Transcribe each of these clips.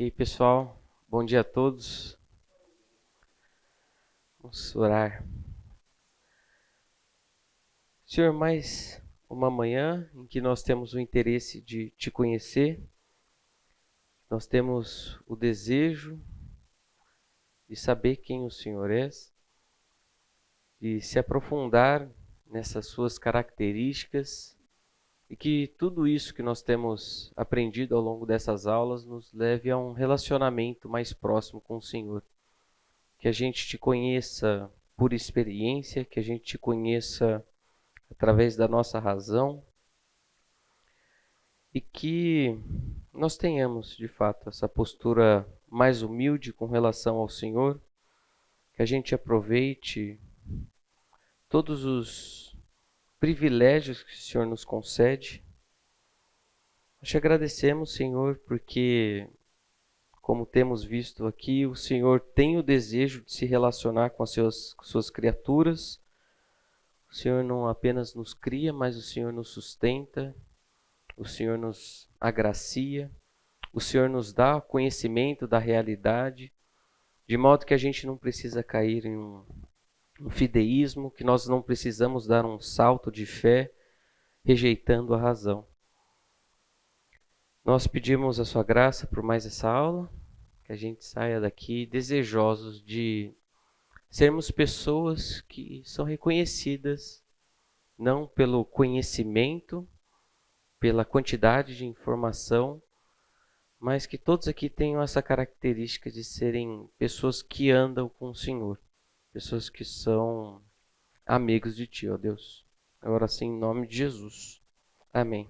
Ok, pessoal, bom dia a todos. Vamos orar. Senhor, mais uma manhã em que nós temos o interesse de te conhecer, nós temos o desejo de saber quem o Senhor é, de se aprofundar nessas suas características e que tudo isso que nós temos aprendido ao longo dessas aulas nos leve a um relacionamento mais próximo com o Senhor. Que a gente te conheça por experiência, que a gente te conheça através da nossa razão e que nós tenhamos, de fato, essa postura mais humilde com relação ao Senhor, que a gente aproveite todos os privilégios que o Senhor nos concede. Nós te agradecemos, Senhor, porque, como temos visto aqui, o Senhor tem o desejo de se relacionar com as suas criaturas. O Senhor não apenas nos cria, mas o Senhor nos sustenta, o Senhor nos agracia, o Senhor nos dá conhecimento da realidade, de modo que a gente não precisa cair em um fideísmo, que nós não precisamos dar um salto de fé, rejeitando a razão. Nós pedimos a sua graça por mais essa aula, que a gente saia daqui desejosos de sermos pessoas que são reconhecidas, não pelo conhecimento, pela quantidade de informação, mas que todos aqui tenham essa característica de serem pessoas que andam com o Senhor, pessoas que são amigos de Ti, ó Deus. Eu oro assim em nome de Jesus. Amém.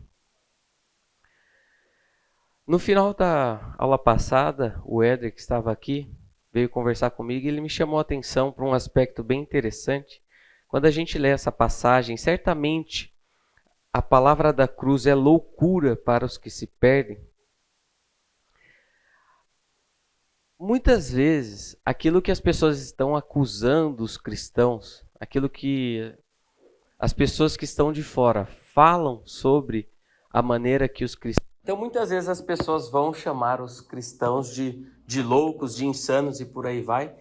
No final da aula passada, o Éder, que estava aqui, veio conversar comigo e ele me chamou a atenção para um aspecto bem interessante. Quando a gente lê essa passagem, certamente a palavra da cruz é loucura para os que se perdem. Muitas vezes, aquilo que as pessoas estão acusando os cristãos, aquilo que as pessoas que estão de fora falam sobre a maneira que os cristãos... Então, muitas vezes as pessoas vão chamar os cristãos de loucos, de insanos e por aí vai.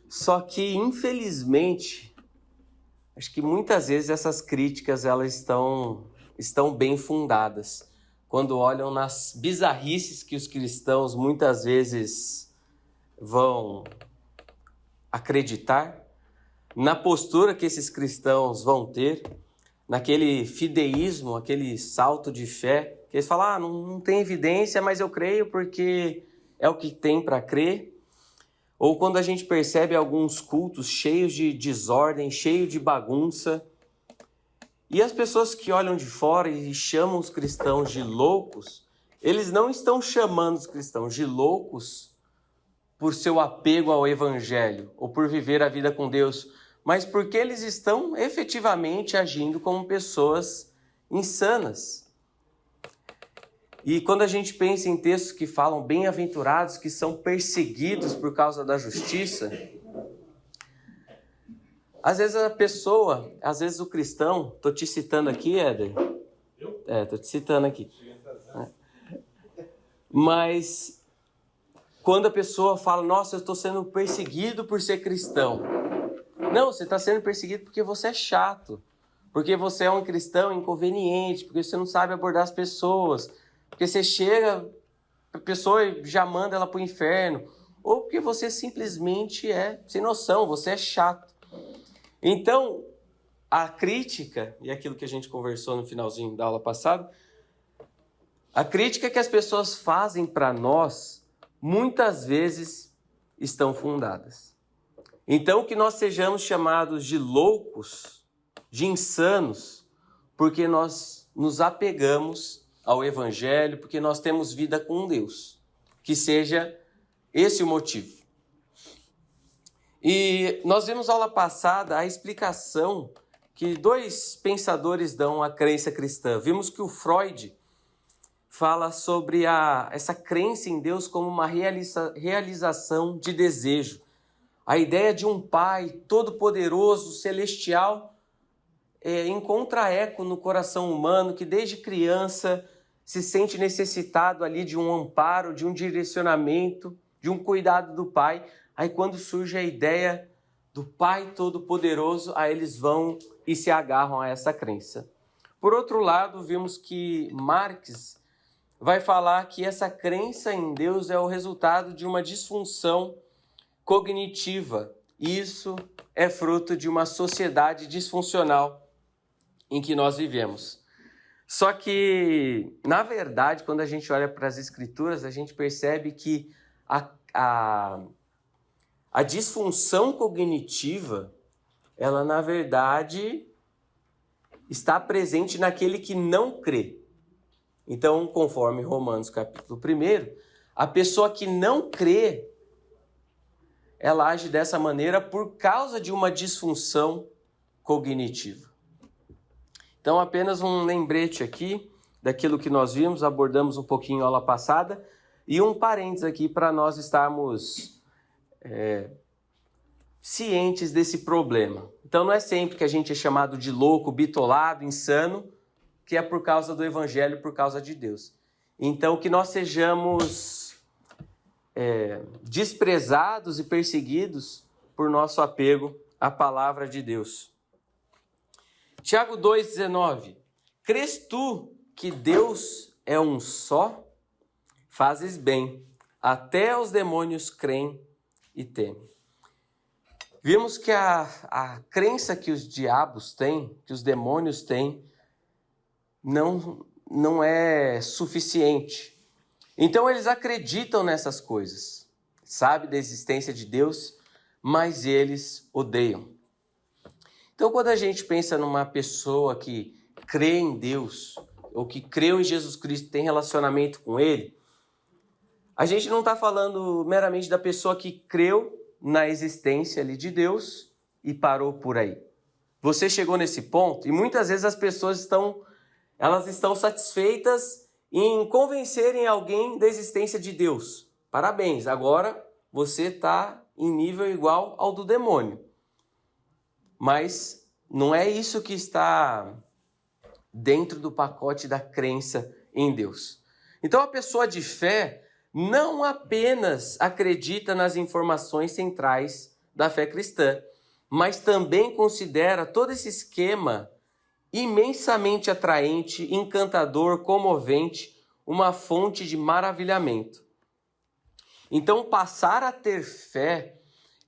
Só que, infelizmente, acho que muitas vezes essas críticas elas estão bem fundadas. Quando olham nas bizarrices que os cristãos muitas vezes vão acreditar, na postura que esses cristãos vão ter, naquele fideísmo, aquele salto de fé, que eles falam, não tem evidência, mas eu creio porque é o que tem para crer. Ou quando a gente percebe alguns cultos cheios de desordem, cheios de bagunça, e as pessoas que olham de fora e chamam os cristãos de loucos, eles não estão chamando os cristãos de loucos por seu apego ao evangelho ou por viver a vida com Deus, mas porque eles estão efetivamente agindo como pessoas insanas. E quando a gente pensa em textos que falam bem-aventurados, que são perseguidos por causa da justiça, às vezes a pessoa, às vezes o cristão, estou te citando aqui, Éder? Estou te citando aqui. Mas quando a pessoa fala, nossa, eu estou sendo perseguido por ser cristão. Não, você está sendo perseguido porque você é chato, porque você é um cristão inconveniente, porque você não sabe abordar as pessoas, porque você chega, a pessoa já manda ela para o inferno, ou porque você simplesmente é sem noção, você é chato. Então, a crítica, e aquilo que a gente conversou no finalzinho da aula passada, a crítica que as pessoas fazem para nós, muitas vezes estão fundadas. Então, que nós sejamos chamados de loucos, de insanos, porque nós nos apegamos ao Evangelho, porque nós temos vida com Deus. Que seja esse o motivo. E nós vimos na aula passada a explicação que dois pensadores dão à crença cristã. Vimos que o Freud fala sobre essa crença em Deus como uma realização de desejo. A ideia de um Pai todo-poderoso, celestial, encontra eco no coração humano que desde criança se sente necessitado ali de um amparo, de um direcionamento, de um cuidado do Pai. Aí quando surge a ideia do Pai Todo-Poderoso, aí eles vão e se agarram a essa crença. Por outro lado, vimos que Marx vai falar que essa crença em Deus é o resultado de uma disfunção cognitiva. Isso é fruto de uma sociedade disfuncional em que nós vivemos. Só que, na verdade, quando a gente olha para as Escrituras, a gente percebe que a disfunção cognitiva, ela, na verdade, está presente naquele que não crê. Então, conforme Romanos capítulo 1, a pessoa que não crê, ela age dessa maneira por causa de uma disfunção cognitiva. Então, apenas um lembrete aqui daquilo que nós vimos, abordamos um pouquinho a aula passada, e um parênteses aqui para nós estarmos cientes desse problema. Então, não é sempre que a gente é chamado de louco, bitolado, insano, que é por causa do Evangelho, por causa de Deus. Então, que nós sejamos desprezados e perseguidos por nosso apego à palavra de Deus. Tiago 2,19. Crês tu que Deus é um só? Fazes bem. Até os demônios creem e temem. Vimos que a crença que os diabos têm, que os demônios têm, não é suficiente. Então eles acreditam nessas coisas, sabem da existência de Deus, mas eles odeiam. Então quando a gente pensa numa pessoa que crê em Deus, ou que creu em Jesus Cristo, tem relacionamento com Ele, a gente não está falando meramente da pessoa que creu na existência ali de Deus e parou por aí. Você chegou nesse ponto e muitas vezes as pessoas estão satisfeitas em convencerem alguém da existência de Deus. Parabéns, agora você está em nível igual ao do demônio. Mas não é isso que está dentro do pacote da crença em Deus. Então a pessoa de fé não apenas acredita nas informações centrais da fé cristã, mas também considera todo esse esquema imensamente atraente, encantador, comovente, uma fonte de maravilhamento. Então, passar a ter fé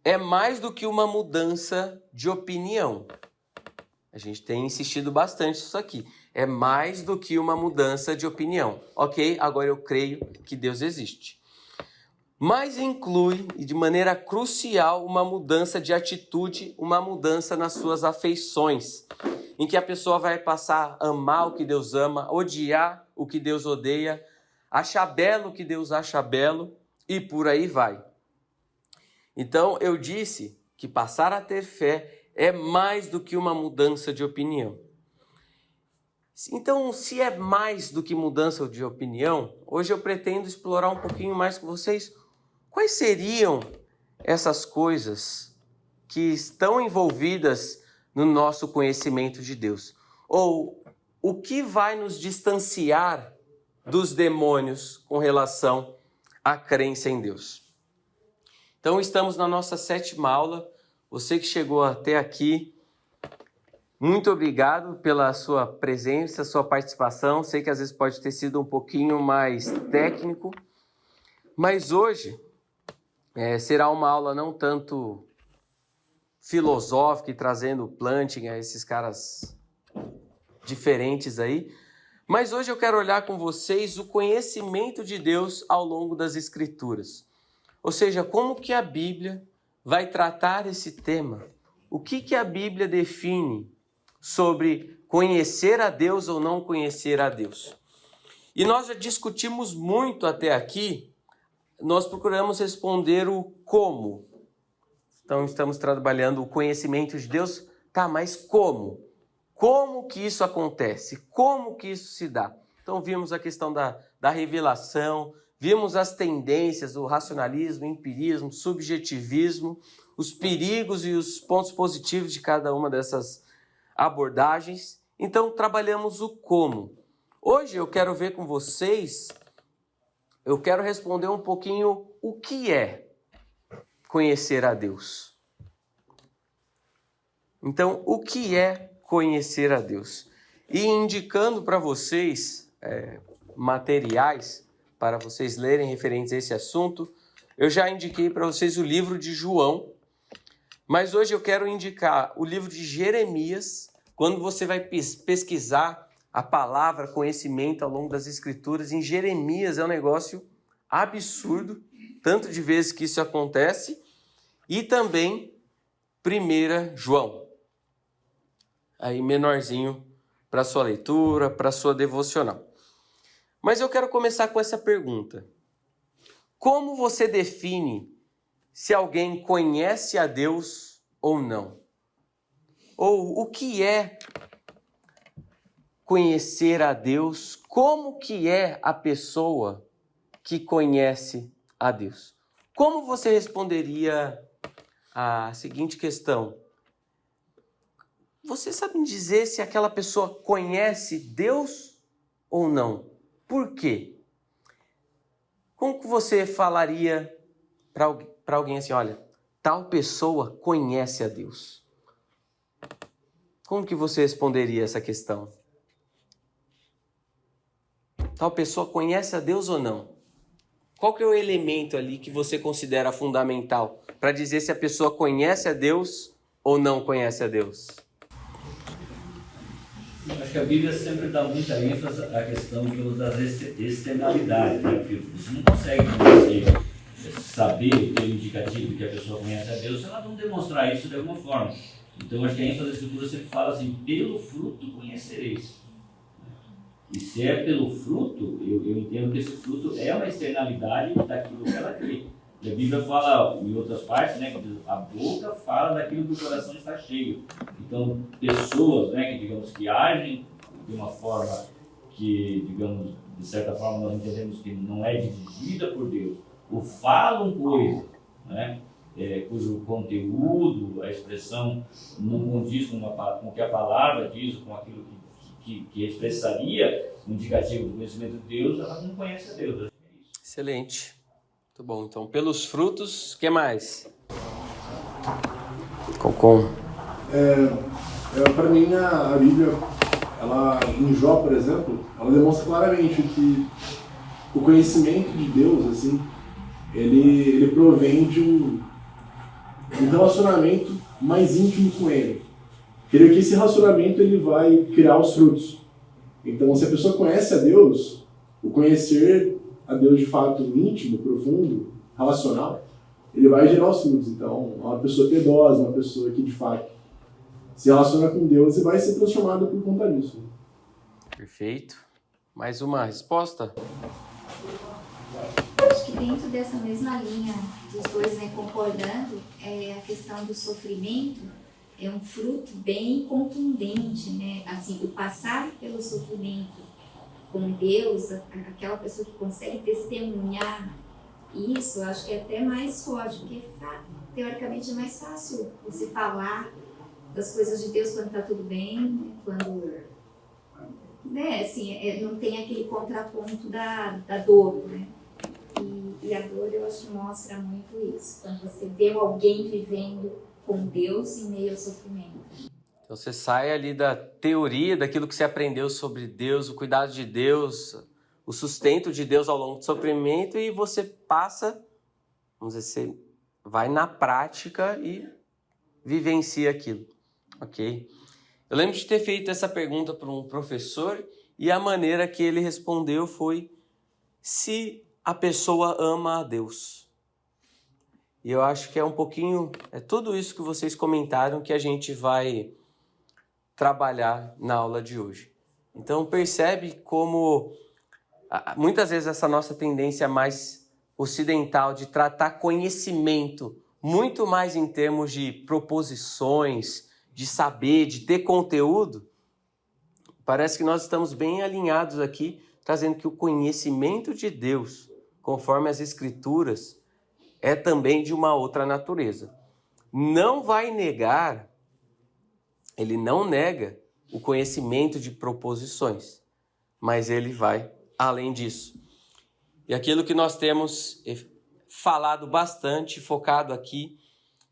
é mais do que uma mudança de opinião. A gente tem insistido bastante nisso aqui. É mais do que uma mudança de opinião. Ok, agora eu creio que Deus existe. Mas inclui, e de maneira crucial, uma mudança de atitude, uma mudança nas suas afeições, em que a pessoa vai passar a amar o que Deus ama, odiar o que Deus odeia, achar belo o que Deus acha belo, e por aí vai. Então, eu disse que passar a ter fé é mais do que uma mudança de opinião. Então, se é mais do que mudança de opinião, hoje eu pretendo explorar um pouquinho mais com vocês quais seriam essas coisas que estão envolvidas no nosso conhecimento de Deus. Ou o que vai nos distanciar dos demônios com relação à crença em Deus. Então, estamos na nossa 7ª aula. Você que chegou até aqui, muito obrigado pela sua presença, sua participação. Sei que às vezes pode ter sido um pouquinho mais técnico, mas hoje será uma aula não tanto filosófica e trazendo Plantinga, esses caras diferentes aí, mas hoje eu quero olhar com vocês o conhecimento de Deus ao longo das Escrituras. Ou seja, como que a Bíblia vai tratar esse tema? O que a Bíblia define sobre conhecer a Deus ou não conhecer a Deus? E nós já discutimos muito até aqui, nós procuramos responder o como. Então estamos trabalhando o conhecimento de Deus, tá, mas como? Como que isso acontece? Como que isso se dá? Então vimos a questão da revelação, vimos as tendências, o racionalismo, o empirismo, o subjetivismo, os perigos e os pontos positivos de cada uma dessas abordagens. Então trabalhamos o como. Hoje eu quero ver com vocês, eu quero responder um pouquinho o que é conhecer a Deus. Então, o que é conhecer a Deus? E indicando para vocês materiais para vocês lerem referentes a esse assunto, eu já indiquei para vocês o livro de João, mas hoje eu quero indicar o livro de Jeremias. Quando você vai pesquisar a palavra conhecimento ao longo das Escrituras, em Jeremias é um negócio absurdo, tanto de vezes que isso acontece, e também 1 João, aí menorzinho para sua leitura, para sua devocional. Mas eu quero começar com essa pergunta: como você define se alguém conhece a Deus ou não? Ou o que é conhecer a Deus? Como que é a pessoa que conhece a Deus? Como você responderia a seguinte questão: você sabe dizer se aquela pessoa conhece Deus ou não? Por quê? Como que você falaria para alguém assim: olha, tal pessoa conhece a Deus? Como que você responderia essa questão? Tal pessoa conhece a Deus ou não? Qual que é o elemento ali que você considera fundamental para dizer se a pessoa conhece a Deus ou não conhece a Deus? Acho que a Bíblia sempre dá muita ênfase à questão das externalidades, né? Porque você não consegue saber, ter um indicativo de que a pessoa conhece a Deus se ela não demonstrar isso de alguma forma. Então, acho que a ênfase da Escritura sempre fala assim: pelo fruto conhecereis. E se é pelo fruto, eu entendo que esse fruto é uma externalidade daquilo que ela crê. E a Bíblia fala, em outras partes, né, que a boca fala daquilo que o coração está cheio. Então, pessoas, né, que agem de uma forma que, de certa forma, nós entendemos que não é dirigida por Deus, ou falam coisas, né, cujo conteúdo, a expressão não condiz com o que a palavra diz, com aquilo que expressaria um indicativo do conhecimento de Deus, ela não conhece a Deus. Excelente. Muito bom. Então, pelos frutos, o que mais? Concom. Para mim, a Bíblia, ela, em Jó, por exemplo, ela demonstra claramente que o conhecimento de Deus, assim, ele provém de um relacionamento mais íntimo com Ele. Creio que esse relacionamento ele vai criar os frutos. Então, se a pessoa conhece a Deus, o conhecer a Deus de fato íntimo, profundo, relacional, ele vai gerar os frutos. Então, uma pessoa piedosa, uma pessoa que de fato se relaciona com Deus e vai ser transformada por conta disso. Perfeito. Mais uma resposta? Acho que dentro dessa mesma linha dos dois, né, concordando, a questão do sofrimento é um fruto bem contundente, né? Assim, o passar pelo sofrimento com Deus, aquela pessoa que consegue testemunhar isso, acho que é até mais forte, porque teoricamente é mais fácil você falar das coisas de Deus quando está tudo bem, né? Quando, né, assim, não tem aquele contraponto da dor, né? E a dor, eu acho que mostra muito isso, quando você vê alguém vivendo com Deus em meio ao sofrimento. Então você sai ali da teoria, daquilo que você aprendeu sobre Deus, o cuidado de Deus, o sustento de Deus ao longo do sofrimento, e você passa, vamos dizer, você vai na prática e vivencia aquilo, ok? Eu lembro de ter feito essa pergunta para um professor e a maneira que ele respondeu foi: se a pessoa ama a Deus. E eu acho que é um pouquinho, é tudo isso que vocês comentaram que a gente vai trabalhar na aula de hoje. Então percebe como muitas vezes essa nossa tendência mais ocidental de tratar conhecimento muito mais em termos de proposições, de saber, de ter conteúdo, parece que nós estamos bem alinhados aqui, trazendo que o conhecimento de Deus, conforme as Escrituras, é também de uma outra natureza. Não vai negar, ele não nega o conhecimento de proposições. mas ele vai além disso. E aquilo que nós temos falado bastante, focado aqui,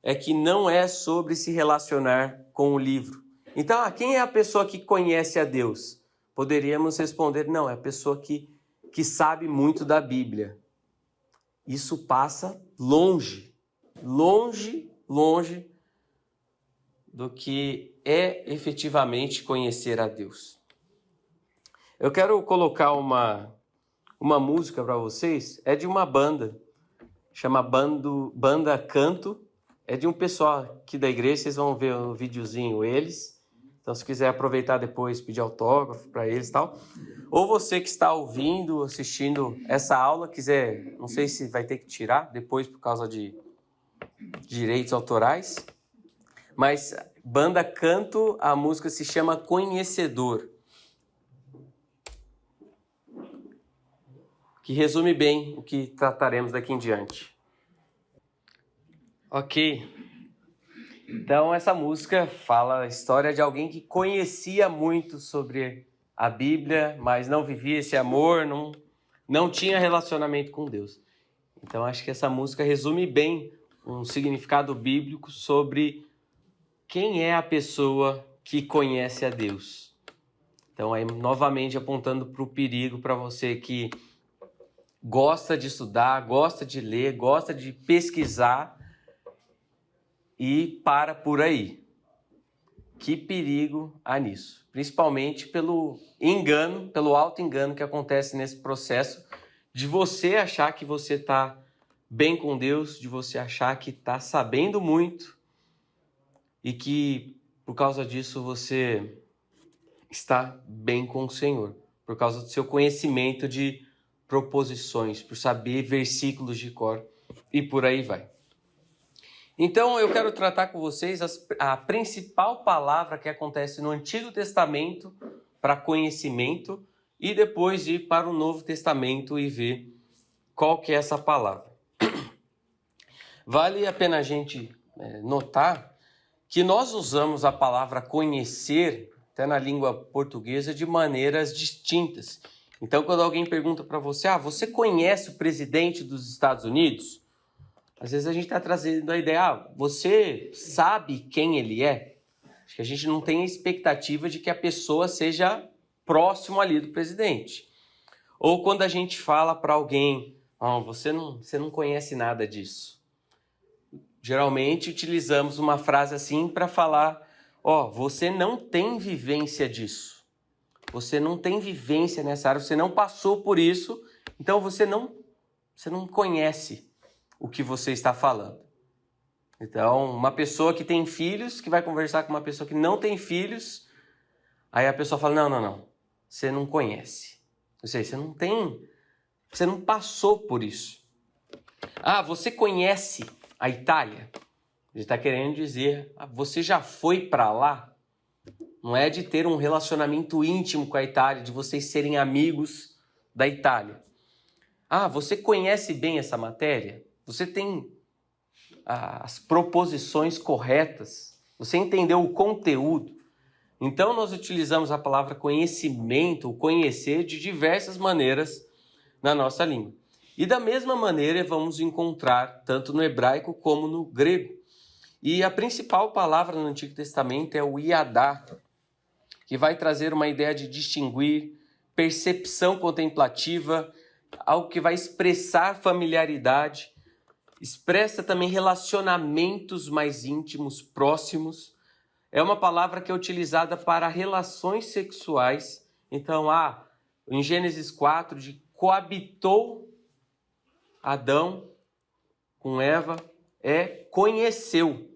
é que não é sobre se relacionar com o livro. Então, quem é a pessoa que conhece a Deus? Poderíamos responder, não, é a pessoa que sabe muito da Bíblia. Isso passa longe do que é efetivamente conhecer a Deus. Eu quero colocar uma música para vocês, é de uma banda, chama Banda Canto, é de um pessoal aqui da igreja, vocês vão ver um videozinho eles. Então, se quiser aproveitar depois, pedir autógrafo para eles e tal. Ou você que está ouvindo, assistindo essa aula, quiser, não sei se vai ter que tirar depois por causa de direitos autorais. Mas Banda Canto, a música se chama Conhecedor. Que resume bem o que trataremos daqui em diante. Ok. Então, essa música fala a história de alguém que conhecia muito sobre a Bíblia, mas não vivia esse amor, não tinha relacionamento com Deus. Então, acho que essa música resume bem um significado bíblico sobre quem é a pessoa que conhece a Deus. Então, aí, novamente, apontando para o perigo para você que gosta de estudar, gosta de ler, gosta de pesquisar, e para por aí. Que perigo há nisso? Principalmente pelo engano, pelo auto-engano que acontece nesse processo de você achar que você está bem com Deus, de você achar que está sabendo muito e que por causa disso você está bem com o Senhor, por causa do seu conhecimento de proposições, por saber versículos de cor e por aí vai. Então, eu quero tratar com vocês a principal palavra que acontece no Antigo Testamento para conhecimento e depois ir para o Novo Testamento e ver qual que é essa palavra. Vale a pena a gente notar que nós usamos a palavra conhecer, até na língua portuguesa, de maneiras distintas. Então, quando alguém pergunta para você, você conhece o presidente dos Estados Unidos? Às vezes a gente está trazendo a ideia, você sabe quem ele é? Acho que a gente não tem a expectativa de que a pessoa seja próximo ali do presidente. Ou quando a gente fala para alguém, você não conhece nada disso. Geralmente utilizamos uma frase assim para falar, você não tem vivência disso. Você não tem vivência nessa área, você não passou por isso, então você não conhece o que você está falando. Então, uma pessoa que tem filhos, que vai conversar com uma pessoa que não tem filhos, aí a pessoa fala, não, você não conhece. Ou seja, você não passou por isso. Você conhece a Itália? Ele está querendo dizer, você já foi para lá? Não é de ter um relacionamento íntimo com a Itália, de vocês serem amigos da Itália. Você conhece bem essa matéria? Você tem as proposições corretas? Você entendeu o conteúdo? Então, nós utilizamos a palavra conhecimento, o conhecer, de diversas maneiras na nossa língua. E da mesma maneira vamos encontrar tanto no hebraico como no grego. E a principal palavra no Antigo Testamento é o iadá, que vai trazer uma ideia de distinguir, percepção contemplativa, algo que vai expressar familiaridade, expressa também relacionamentos mais íntimos, próximos. É uma palavra que é utilizada para relações sexuais. Então, em Gênesis 4, de coabitou Adão com Eva, conheceu.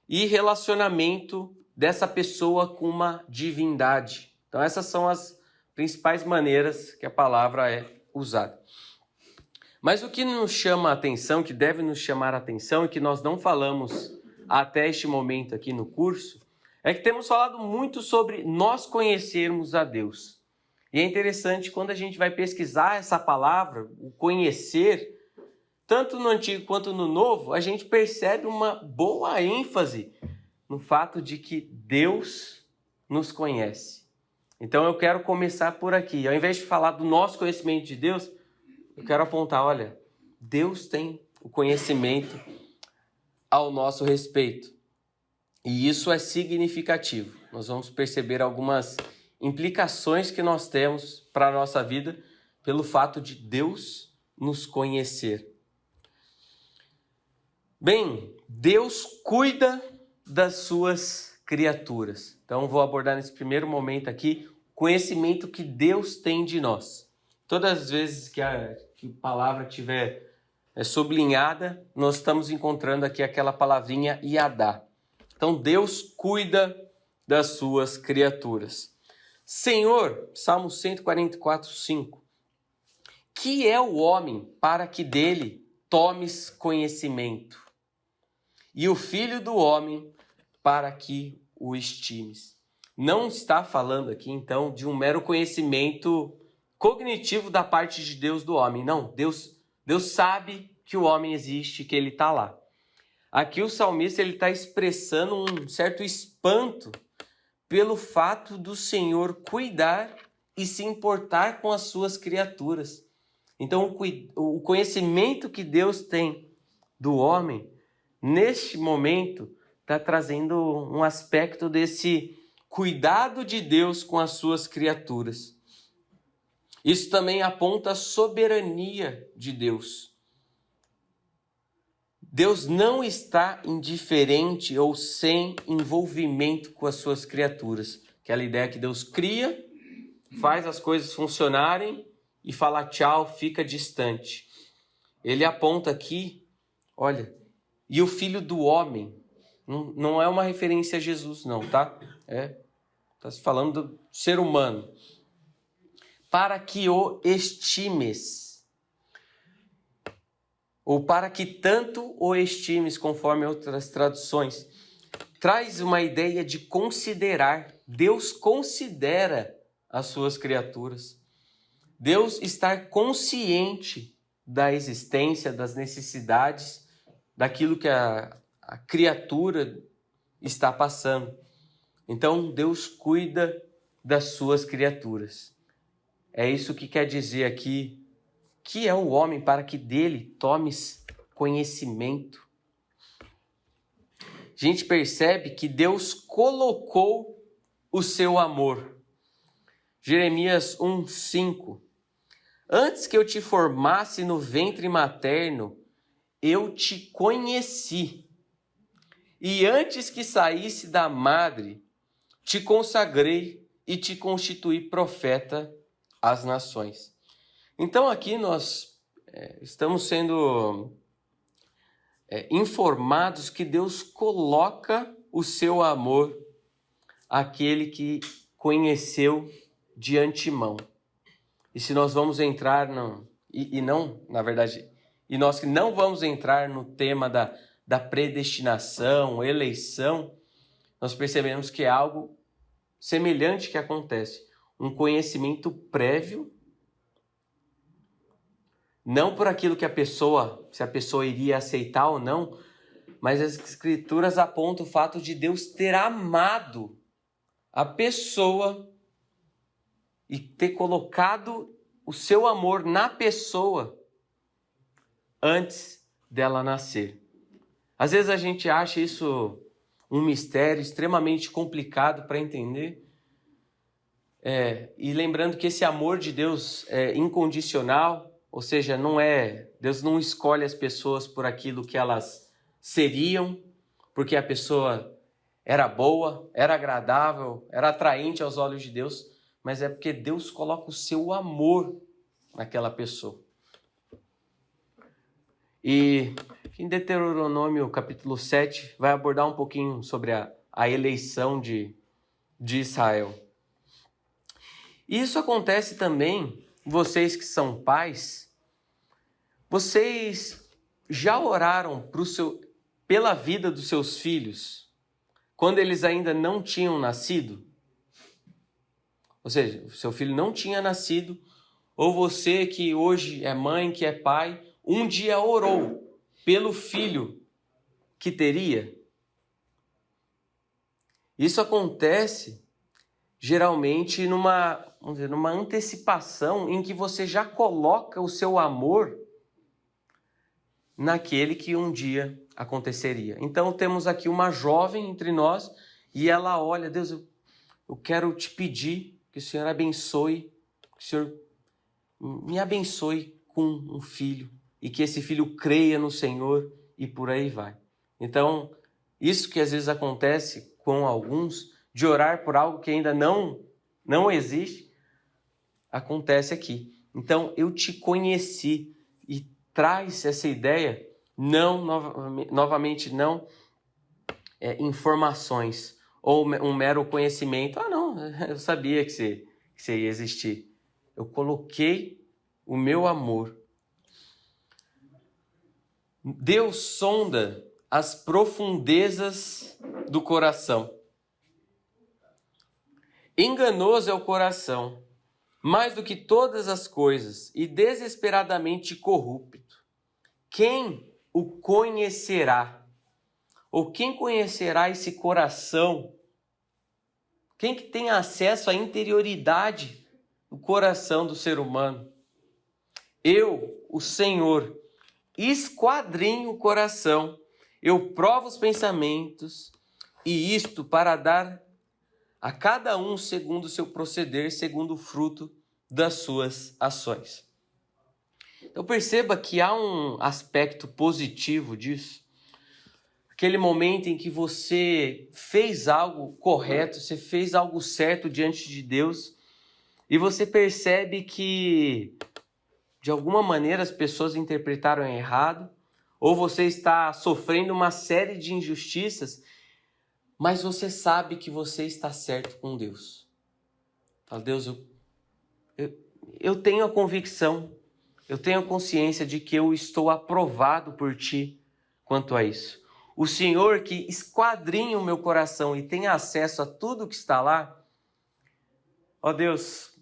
E relacionamento dessa pessoa com uma divindade. Então, essas são as principais maneiras que a palavra é usada. Mas o que nos chama a atenção, que deve nos chamar a atenção e que nós não falamos até este momento aqui no curso, é que temos falado muito sobre nós conhecermos a Deus. E é interessante quando a gente vai pesquisar essa palavra, o conhecer, tanto no Antigo quanto no Novo, a gente percebe uma boa ênfase no fato de que Deus nos conhece. Então eu quero começar por aqui. Ao invés de falar do nosso conhecimento de Deus, eu quero apontar, olha, Deus tem o conhecimento ao nosso respeito. E isso é significativo. Nós vamos perceber algumas implicações que nós temos para a nossa vida pelo fato de Deus nos conhecer. Bem, Deus cuida das suas criaturas. Então vou abordar nesse primeiro momento aqui o conhecimento que Deus tem de nós. Todas as vezes que a palavra estiver sublinhada, nós estamos encontrando aqui aquela palavrinha Yadá. Então Deus cuida das suas criaturas. Senhor, Salmo 144, 5. Que é o homem para que dele tomes conhecimento, e o filho do homem para que o estimes. Não está falando aqui, então, de um mero conhecimento cognitivo da parte de Deus do homem. Não, Deus sabe que o homem existe, que ele está lá. Aqui o salmista está expressando um certo espanto pelo fato do Senhor cuidar e se importar com as suas criaturas. Então, o conhecimento que Deus tem do homem, neste momento, está trazendo um aspecto desse cuidado de Deus com as suas criaturas. Isso também aponta a soberania de Deus. Deus não está indiferente ou sem envolvimento com as suas criaturas. Aquela ideia que Deus cria, faz as coisas funcionarem e fala tchau, fica distante. Ele aponta aqui, olha, e o filho do homem, não é uma referência a Jesus não, tá? Está se falando do ser humano. Para que o estimes, ou para que tanto o estimes, conforme outras traduções, traz uma ideia de considerar. Deus considera as suas criaturas. Deus estar consciente da existência, das necessidades, daquilo que a criatura está passando. Então, Deus cuida das suas criaturas. É isso que quer dizer aqui, que é o homem para que dele tomes conhecimento. A gente percebe que Deus colocou o seu amor. Jeremias 1:5. Antes que eu te formasse no ventre materno, eu te conheci. E antes que saísse da madre, te consagrei e te constituí profeta às nações. Então aqui nós estamos sendo informados que Deus coloca o seu amor àquele que conheceu de antemão. E se nós vamos entrar nós que não vamos entrar no tema da predestinação, eleição, nós percebemos que é algo semelhante que acontece. Um conhecimento prévio, não por aquilo que se a pessoa iria aceitar ou não, mas as Escrituras apontam o fato de Deus ter amado a pessoa e ter colocado o seu amor na pessoa antes dela nascer. Às vezes a gente acha isso um mistério extremamente complicado para entender. E lembrando que esse amor de Deus é incondicional, ou seja, Deus não escolhe as pessoas por aquilo que elas seriam, porque a pessoa era boa, era agradável, era atraente aos olhos de Deus, mas é porque Deus coloca o seu amor naquela pessoa. E em Deuteronômio capítulo 7 vai abordar um pouquinho sobre a eleição de Israel. E isso acontece também, vocês que são pais, vocês já oraram pela vida dos seus filhos quando eles ainda não tinham nascido? Ou seja, o seu filho não tinha nascido, ou você que hoje é mãe, que é pai, um dia orou pelo filho que teria? Isso acontece geralmente vamos dizer, numa antecipação em que você já coloca o seu amor naquele que um dia aconteceria. Então temos aqui uma jovem entre nós e ela olha, Deus, eu quero te pedir que o Senhor abençoe, que o Senhor me abençoe com um filho e que esse filho creia no Senhor e por aí vai. Então, isso que às vezes acontece com alguns, de orar por algo que ainda não existe, acontece aqui. Então, eu te conheci e traz essa ideia, novamente não informações ou um mero conhecimento. Ah, não, eu sabia que você ia existir. Eu coloquei o meu amor. Deus sonda as profundezas do coração. Enganoso é o coração, mais do que todas as coisas, e desesperadamente corrupto. Quem o conhecerá? Ou quem conhecerá esse coração? Quem que tem acesso à interioridade do coração do ser humano? Eu, o Senhor, esquadrinho o coração, eu provo os pensamentos, e isto para dar a cada um segundo o seu proceder, segundo o fruto das suas ações. Então perceba que há um aspecto positivo disso. Aquele momento em que você fez algo correto, você fez algo certo diante de Deus, e você percebe que, de alguma maneira, as pessoas interpretaram errado, ou você está sofrendo uma série de injustiças, mas você sabe que você está certo com Deus. Fala, Deus, eu tenho a convicção, eu tenho a consciência de que eu estou aprovado por Ti quanto a isso. O Senhor que esquadrinha o meu coração e tem acesso a tudo que está lá, ó Deus,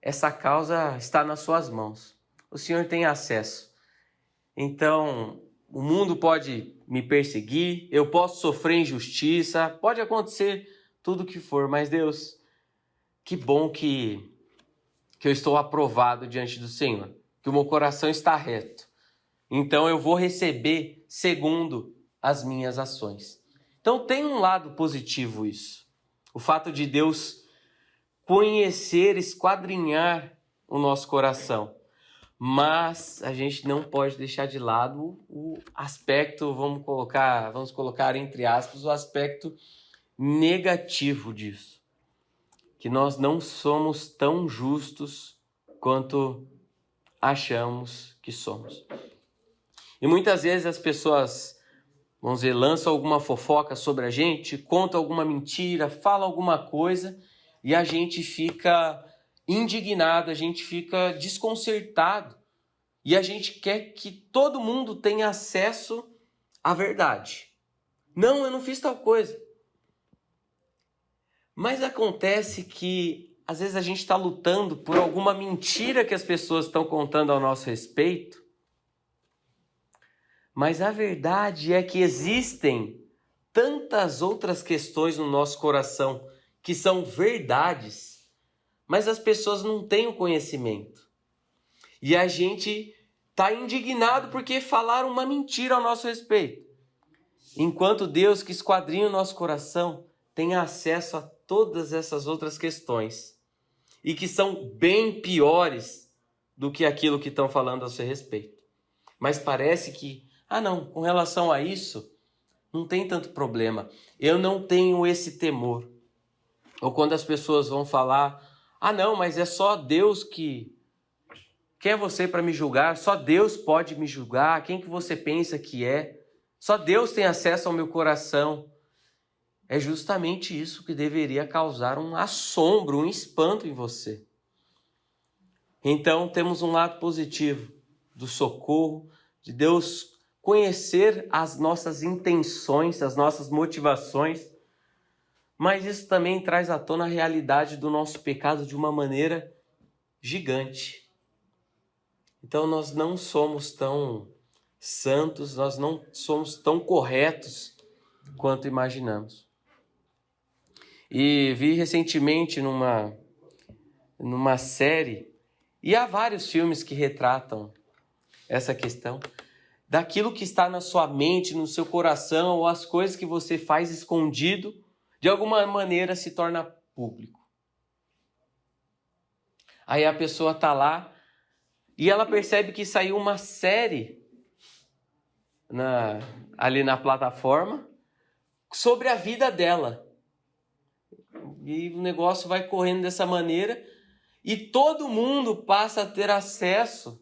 essa causa está nas Suas mãos. O Senhor tem acesso. Então, o mundo pode me perseguir, eu posso sofrer injustiça, pode acontecer tudo o que for, mas Deus, que bom que eu estou aprovado diante do Senhor, que o meu coração está reto. Então eu vou receber segundo as minhas ações. Então tem um lado positivo isso. O fato de Deus conhecer, esquadrinhar o nosso coração. Mas a gente não pode deixar de lado o aspecto, vamos colocar entre aspas, o aspecto negativo disso. Que nós não somos tão justos quanto achamos que somos. E muitas vezes as pessoas, vamos dizer, lançam alguma fofoca sobre a gente, contam alguma mentira, falam alguma coisa e a gente fica indignado, a gente fica desconcertado e a gente quer que todo mundo tenha acesso à verdade. Não, eu não fiz tal coisa. Mas acontece que às vezes a gente está lutando por alguma mentira que as pessoas estão contando ao nosso respeito, mas a verdade é que existem tantas outras questões no nosso coração que são verdades, mas as pessoas não têm o conhecimento. E a gente está indignado porque falaram uma mentira ao nosso respeito. Enquanto Deus, que esquadrinha o nosso coração, tem acesso a todas essas outras questões. E que são bem piores do que aquilo que estão falando ao seu respeito. Mas parece que, não, com relação a isso, não tem tanto problema. Eu não tenho esse temor. Ou quando as pessoas vão falar, não, mas é só Deus que... Quem é você para me julgar? Só Deus pode me julgar. Quem que você pensa que é? Só Deus tem acesso ao meu coração. É justamente isso que deveria causar um assombro, um espanto em você. Então temos um lado positivo do socorro, de Deus conhecer as nossas intenções, as nossas motivações, mas isso também traz à tona a realidade do nosso pecado de uma maneira gigante. Então nós não somos tão santos, nós não somos tão corretos quanto imaginamos. E vi recentemente numa série, e há vários filmes que retratam essa questão, daquilo que está na sua mente, no seu coração, ou as coisas que você faz escondido, de alguma maneira se torna público. Aí a pessoa está lá e ela percebe que saiu uma série ali na plataforma sobre a vida dela. E o negócio vai correndo dessa maneira e todo mundo passa a ter acesso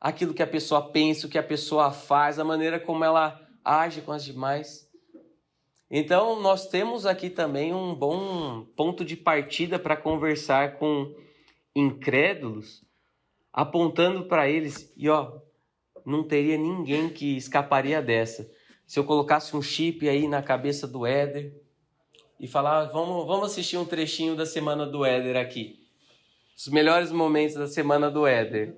àquilo que a pessoa pensa, o que a pessoa faz, a maneira como ela age com as demais. Então, nós temos aqui também um bom ponto de partida para conversar com incrédulos, apontando para eles, e não teria ninguém que escaparia dessa. Se eu colocasse um chip aí na cabeça do Éder e falar, vamos assistir um trechinho da semana do Éder aqui, os melhores momentos da semana do Éder.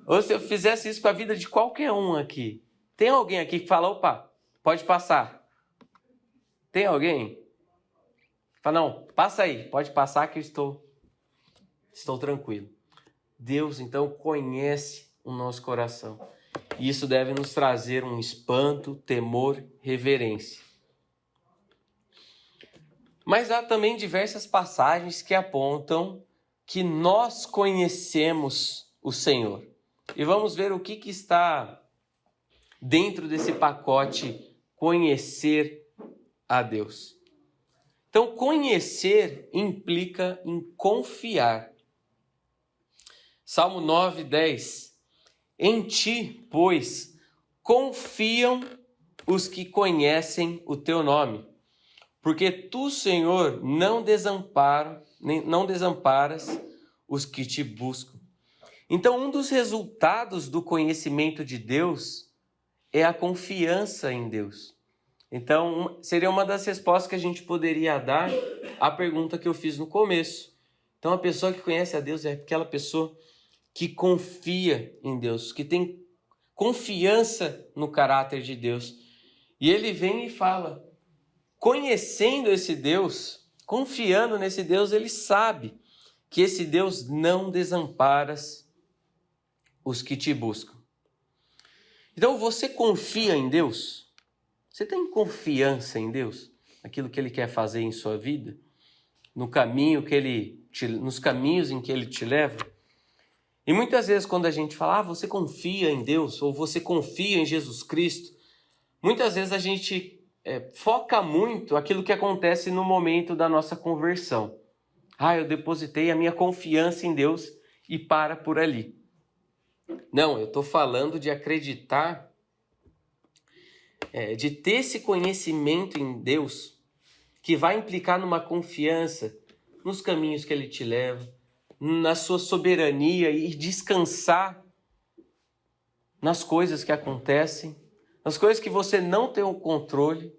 Ou se eu fizesse isso com a vida de qualquer um aqui. Tem alguém aqui que fala, opa, pode passar. Tem alguém? Fala, não, passa aí, pode passar que eu estou tranquilo. Deus, então, conhece o nosso coração. E isso deve nos trazer um espanto, temor, reverência. Mas há também diversas passagens que apontam que nós conhecemos o Senhor. E vamos ver o que está dentro desse pacote conhecer a Deus. Então, conhecer implica em confiar. Salmo 9:10. Em ti, pois, confiam os que conhecem o teu nome, porque tu, Senhor, não desamparas os que te buscam. Então, um dos resultados do conhecimento de Deus é a confiança em Deus. Então, seria uma das respostas que a gente poderia dar à pergunta que eu fiz no começo. Então, a pessoa que conhece a Deus é aquela pessoa que confia em Deus, que tem confiança no caráter de Deus. E ele vem e fala, conhecendo esse Deus, confiando nesse Deus, ele sabe que esse Deus não desampara os que te buscam. Então, você confia em Deus? Você tem confiança em Deus? Aquilo que Ele quer fazer em sua vida? Nos caminhos em que Ele te leva? E muitas vezes quando a gente fala, você confia em Deus, ou você confia em Jesus Cristo, muitas vezes a gente foca muito aquilo que acontece no momento da nossa conversão. Eu depositei a minha confiança em Deus e para por ali. Não, eu estou falando de acreditar, de ter esse conhecimento em Deus, que vai implicar numa confiança nos caminhos que Ele te leva, na sua soberania e descansar nas coisas que acontecem, nas coisas que você não tem o controle,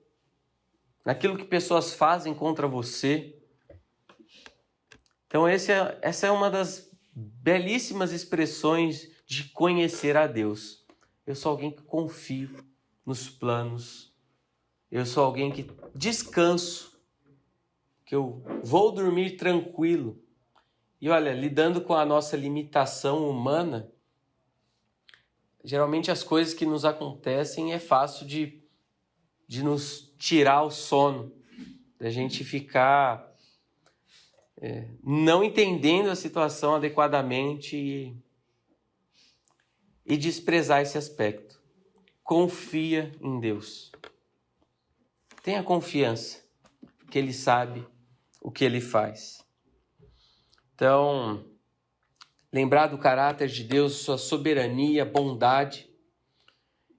naquilo que pessoas fazem contra você. Então essa é uma das belíssimas expressões de conhecer a Deus. Eu sou alguém que confio nos planos. Eu sou alguém que descanso, que eu vou dormir tranquilo. E olha, lidando com a nossa limitação humana, geralmente as coisas que nos acontecem é fácil de nos tirar o sono, da gente ficar não entendendo a situação adequadamente e desprezar esse aspecto. Confia em Deus. Tenha confiança que Ele sabe o que Ele faz. Então, lembrar do caráter de Deus, sua soberania, bondade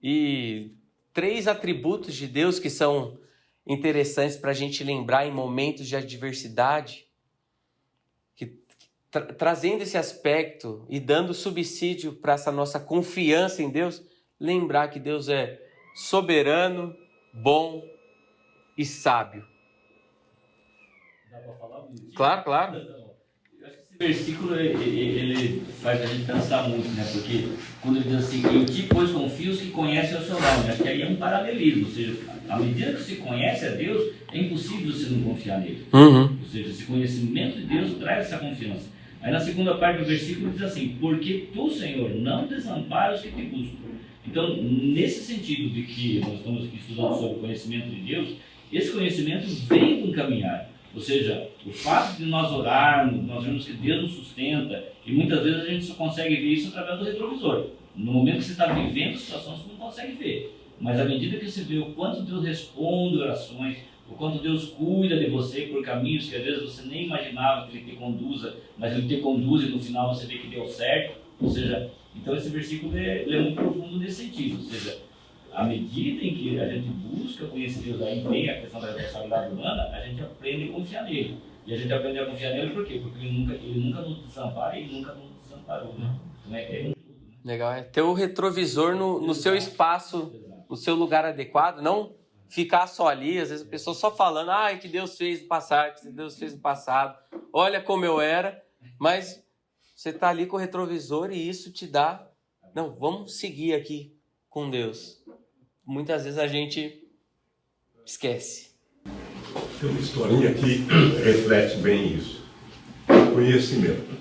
e 3 atributos de Deus que são interessantes para a gente lembrar em momentos de adversidade, trazendo esse aspecto e dando subsídio para essa nossa confiança em Deus, lembrar que Deus é soberano, bom e sábio. Dá para falar um minutinho? Claro. Eu acho que esse versículo ele faz a gente pensar muito, né? Porque quando ele diz assim, em ti, pois confio os que conhecem operacional, né? Acho que aí é um paralelismo, ou seja, à medida que você conhece a Deus, é impossível você não confiar nele. Uhum. Ou seja, esse conhecimento de Deus traz essa confiança. Aí na segunda parte do versículo diz assim, porque tu, Senhor, não desamparas os que te buscam. Então, nesse sentido de que nós estamos aqui estudando sobre o conhecimento de Deus, esse conhecimento vem com caminhar. Ou seja, o fato de nós orarmos, nós vemos que Deus nos sustenta, e muitas vezes a gente só consegue ver isso através do retrovisor. No momento que você está vivendo a situação, você não consegue ver. Mas à medida que você vê o quanto Deus responde orações, o quanto Deus cuida de você por caminhos que às vezes você nem imaginava que Ele te conduza, mas Ele te conduz e no final você vê que deu certo. Ou seja, então esse versículo ele é muito profundo nesse sentido. Ou seja, à medida em que a gente busca conhecer Deus, aí vem a questão da responsabilidade humana, a gente aprende a confiar nele. E a gente aprende a confiar nele por quê? Porque ele nunca nos desampara e ele nunca nos desamparou. Né? Então é tudo. Né? Legal, é ter o retrovisor no seu espaço, no seu lugar adequado, não ficar só ali, às vezes a pessoa só falando, que Deus fez no passado, que Deus fez no passado, olha como eu era, mas você está ali com o retrovisor e isso te dá, não, vamos seguir aqui com Deus. Muitas vezes a gente esquece. Tem uma historinha que reflete bem isso. Conhecimento.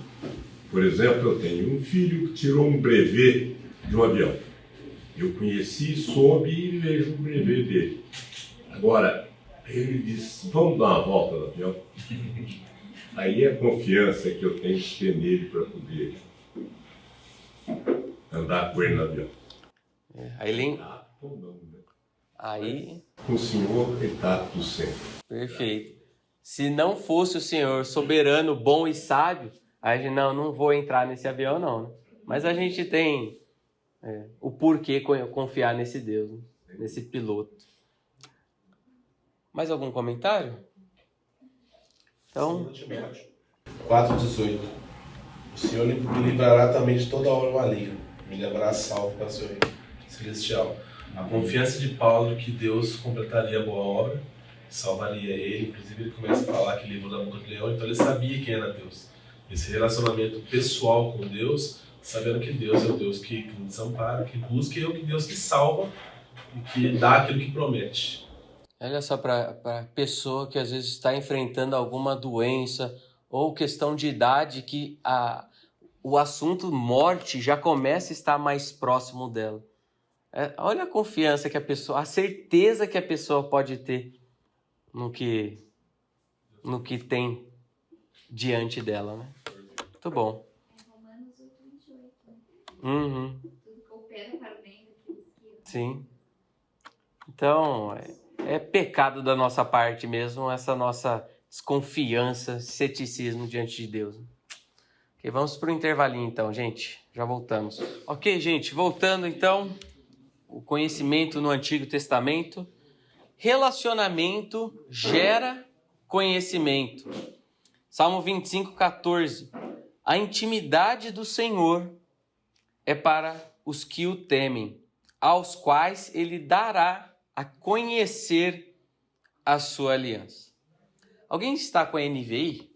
Por exemplo, eu tenho um filho que tirou um brevet de um avião. Eu conheci, soube e vejo o brevet dele. Agora, ele disse, vamos dar uma volta no avião? Aí a confiança que eu tenho que ter nele para poder andar com ele no avião. Aí, Com o Senhor, ele está tudo sempre. perfeito. Se não fosse o Senhor soberano, bom e sábio, a gente não vou entrar nesse avião não, né? Mas a gente tem o porquê confiar nesse Deus, né? Nesse piloto. Mais algum comentário? Então, 4,18. O Senhor me livrará também de toda obra maligna, me levará salvo para seu reino celestial. A confiança de Paulo que Deus completaria a boa obra, salvaria ele. Inclusive ele começa a falar que livrou da boca do leão, então ele sabia quem era Deus. Esse relacionamento pessoal com Deus, sabendo que Deus é o Deus que nos desampara, que busca, e é o Deus que salva e que dá aquilo que promete. olha só para a pessoa que às vezes está enfrentando alguma doença ou questão de idade que o assunto morte já começa a estar mais próximo dela. Olha a confiança que a pessoa, a certeza que a pessoa pode ter no que tem diante dela, né? Muito bom. Romanos 8:28. Né? Uhum. Tudo coopera para o bem daqueles que... Sim. Então, é pecado da nossa parte mesmo, essa nossa desconfiança, ceticismo diante de Deus. Ok, vamos para o intervalinho então, gente. Já voltamos. Ok, gente, voltando então, o conhecimento no Antigo Testamento. Relacionamento gera conhecimento. Salmo 25:14. A intimidade do Senhor é para os que o temem, aos quais ele dará a conhecer a sua aliança. Alguém está com a NVI?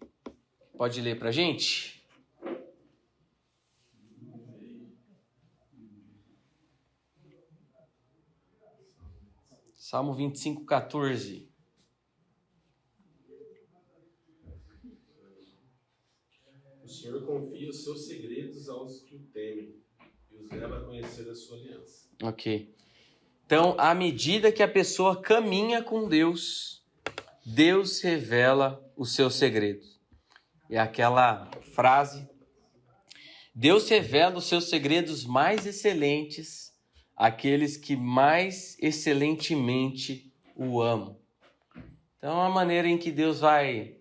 Pode ler para a gente? Salmo 25:14. O Senhor confia os seus segredos aos que o temem e os leva a conhecer a sua aliança. Ok. Então, à medida que a pessoa caminha com Deus, Deus revela os seus segredos. E aquela frase, Deus revela os seus segredos mais excelentes àqueles que mais excelentemente o amam. Então, a maneira em que Deus vai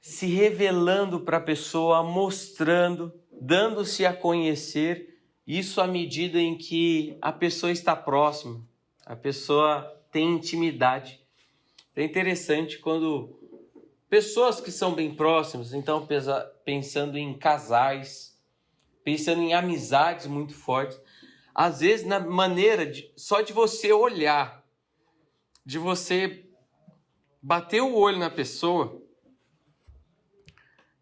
se revelando para a pessoa, mostrando, dando-se a conhecer, isso à medida em que a pessoa está próxima, a pessoa tem intimidade. É interessante quando pessoas que são bem próximas, então pensando em casais, pensando em amizades muito fortes, às vezes na maneira só de você olhar, de você bater o olho na pessoa,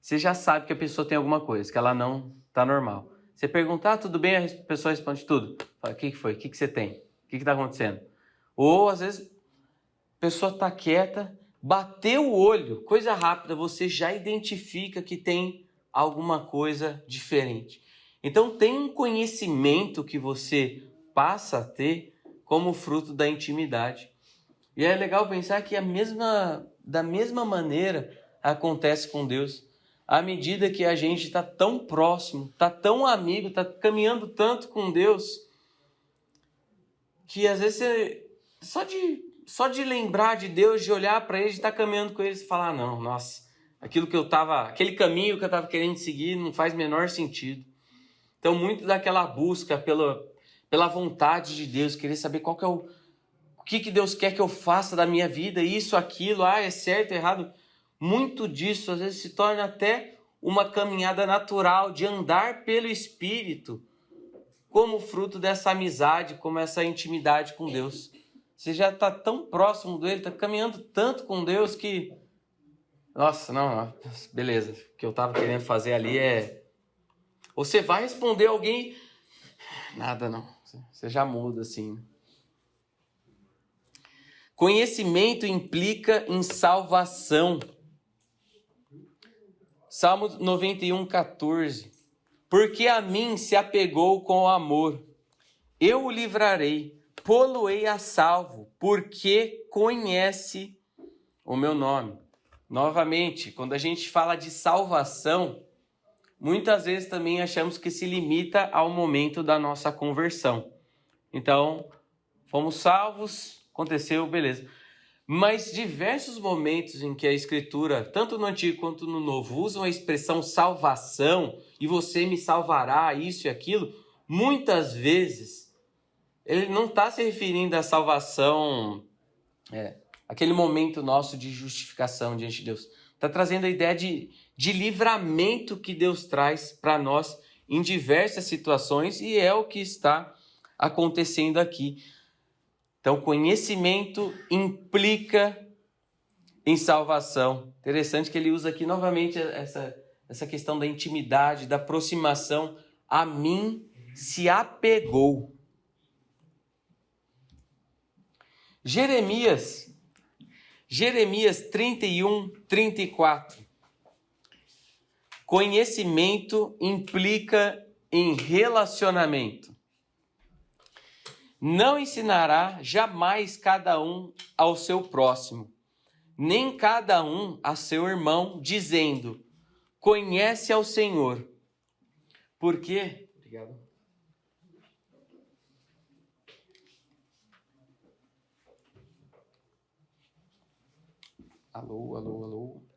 você já sabe que a pessoa tem alguma coisa, que ela não está normal. Você perguntar, tudo bem? A pessoa responde tudo. Fala, o que foi? O que você tem? O que está acontecendo? Ou, às vezes, a pessoa está quieta, bateu o olho, coisa rápida, você já identifica que tem alguma coisa diferente. Então, tem um conhecimento que você passa a ter como fruto da intimidade. E é legal pensar que da mesma maneira acontece com Deus. À medida que a gente está tão próximo, está tão amigo, está caminhando tanto com Deus, que às vezes você, só de lembrar de Deus, de olhar para Ele, de estar caminhando com Ele, você fala, não, nossa, aquele caminho que eu estava querendo seguir não faz menor sentido. Então, muito daquela busca pela vontade de Deus, querer saber qual que é o que Deus quer que eu faça da minha vida, isso, aquilo, é certo, é errado. Muito disso, às vezes, se torna até uma caminhada natural de andar pelo Espírito, como fruto dessa amizade, como essa intimidade com Deus. Você já está tão próximo dele, está caminhando tanto com Deus que... Nossa, não, beleza, o que eu estava querendo fazer ali é... Você vai responder alguém... Nada não, você já muda assim. Conhecimento implica em salvação. Salmo 91, 14. Porque a mim se apegou com amor, eu o livrarei, pô-lo-ei a salvo, porque conhece o meu nome. Novamente, quando a gente fala de salvação, muitas vezes também achamos que se limita ao momento da nossa conversão. Então, fomos salvos, aconteceu, beleza. Mas diversos momentos em que a Escritura, tanto no Antigo quanto no Novo, usam a expressão salvação, e você me salvará, isso e aquilo, muitas vezes, ele não está se referindo à salvação, aquele momento nosso de justificação diante de Deus. Está trazendo a ideia de livramento que Deus traz para nós em diversas situações, e é o que está acontecendo aqui. Então, conhecimento implica em salvação. Interessante que ele usa aqui novamente essa questão da intimidade, da aproximação. A mim se apegou. Jeremias 31, 34. Conhecimento implica em relacionamento. Não ensinará jamais cada um ao seu próximo, nem cada um a seu irmão, dizendo, conhece ao Senhor. Por quê? Obrigado.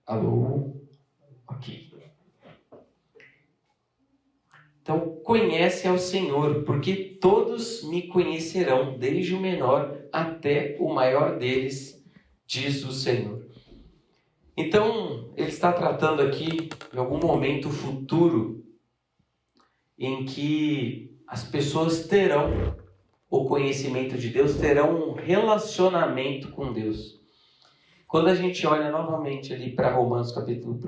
Alô. Ok. Então, conhece ao Senhor, porque todos me conhecerão, desde o menor até o maior deles, diz o Senhor. Então, ele está tratando aqui de algum momento futuro em que as pessoas terão o conhecimento de Deus, terão um relacionamento com Deus. Quando a gente olha novamente ali para Romanos capítulo 1,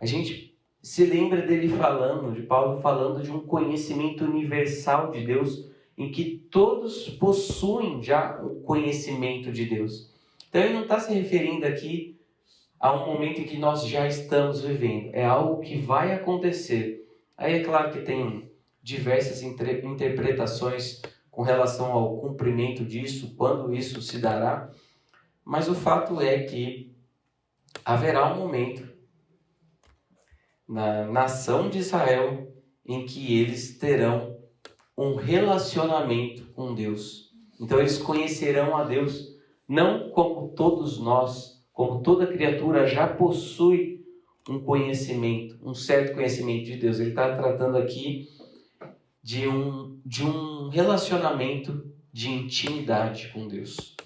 a gente se lembra de Paulo falando de um conhecimento universal de Deus, em que todos possuem já o conhecimento de Deus. Então ele não está se referindo aqui a um momento em que nós já estamos vivendo, é algo que vai acontecer. Aí é claro que tem diversas interpretações com relação ao cumprimento disso, quando isso se dará, mas o fato é que haverá um momento na nação de Israel em que eles terão um relacionamento com Deus. Então eles conhecerão a Deus, não como todos nós, como toda criatura já possui um conhecimento, um certo conhecimento de Deus. Ele está tratando aqui de um relacionamento de intimidade com Deus.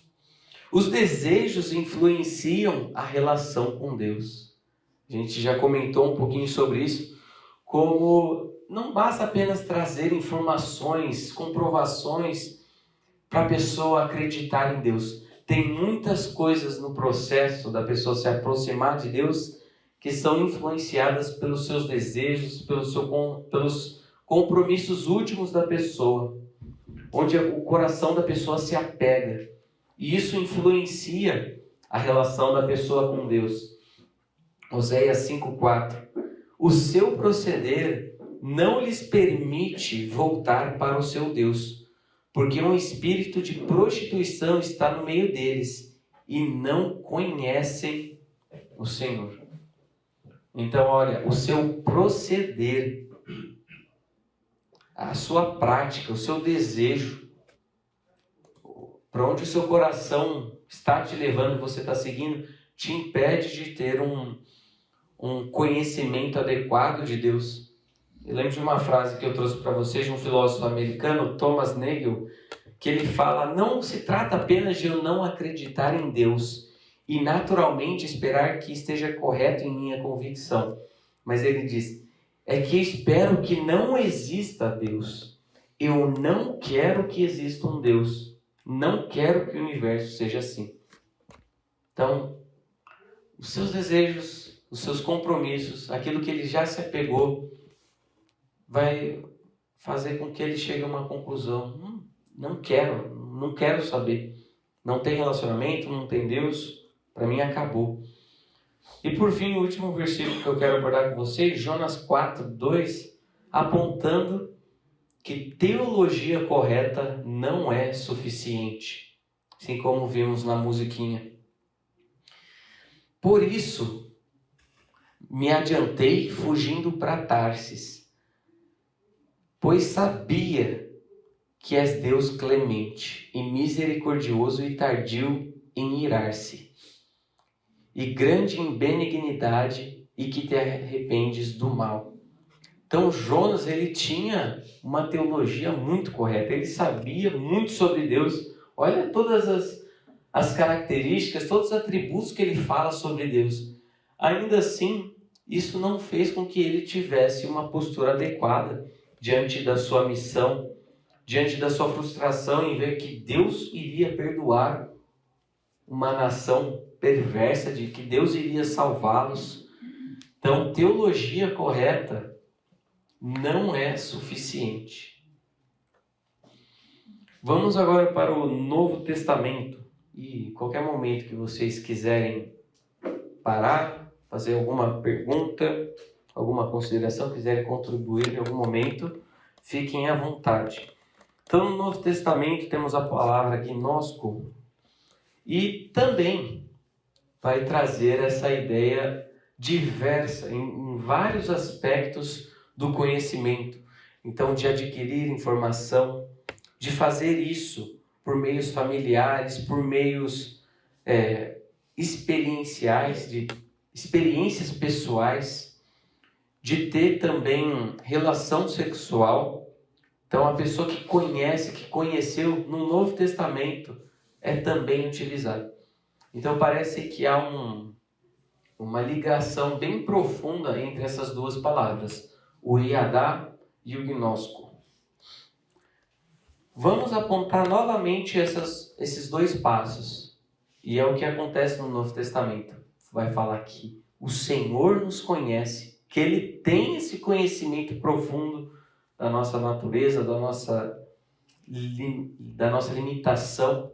Os desejos influenciam a relação com Deus. A gente já comentou um pouquinho sobre isso, como não basta apenas trazer informações, comprovações para a pessoa acreditar em Deus. Tem muitas coisas no processo da pessoa se aproximar de Deus que são influenciadas pelos seus desejos, pelos compromissos últimos da pessoa, onde o coração da pessoa se apega. E isso influencia a relação da pessoa com Deus. Oséias 5,4. O seu proceder não lhes permite voltar para o seu Deus, porque um espírito de prostituição está no meio deles e não conhecem o Senhor. Então, olha, o seu proceder, a sua prática, o seu desejo, para onde o seu coração está te levando, você está seguindo, te impede de ter um conhecimento adequado de Deus. Eu lembro de uma frase que eu trouxe para vocês de um filósofo americano, Thomas Nagel, que ele fala: não se trata apenas de eu não acreditar em Deus e naturalmente esperar que esteja correto em minha convicção, mas ele diz, é que espero que não exista Deus. Eu não quero que exista um Deus. Não quero que o universo seja assim. Então, os seus desejos, os seus compromissos, aquilo que ele já se apegou, vai fazer com que ele chegue a uma conclusão. Não quero saber. Não tem relacionamento, não tem Deus, para mim acabou. E por fim, o último versículo que eu quero abordar com vocês, Jonas 4:2, apontando que teologia correta não é suficiente, assim como vimos na musiquinha. Por isso, me adiantei fugindo para Tarsis, pois sabia que és Deus clemente e misericordioso e tardio em irar-se, e grande em benignidade, e que te arrependes do mal. Então Jonas, ele tinha uma teologia muito correta, ele sabia muito sobre Deus. Olha todas as características, todos os atributos que ele fala sobre Deus. Ainda assim, isso não fez com que ele tivesse uma postura adequada diante da sua missão, diante da sua frustração em ver que Deus iria perdoar uma nação perversa, de que Deus iria salvá-los. Então, teologia correta não é suficiente. Vamos agora para o Novo Testamento. E qualquer momento que vocês quiserem parar, fazer alguma pergunta, alguma consideração, quiserem contribuir em algum momento, fiquem à vontade. Então, no Novo Testamento temos a palavra gnosko, e também vai trazer essa ideia diversa em vários aspectos do conhecimento. Então, de adquirir informação, de fazer isso por meios familiares, por meios experienciais, de experiências pessoais, de ter também relação sexual. Então, a pessoa que conhece, que conheceu no Novo Testamento, é também utilizado. Então, parece que há uma ligação bem profunda entre essas duas palavras, o iadá e o gnosko. Vamos apontar novamente esses dois passos. E é o que acontece no Novo Testamento. Vai falar que o Senhor nos conhece, que Ele tem esse conhecimento profundo da nossa natureza, da nossa limitação,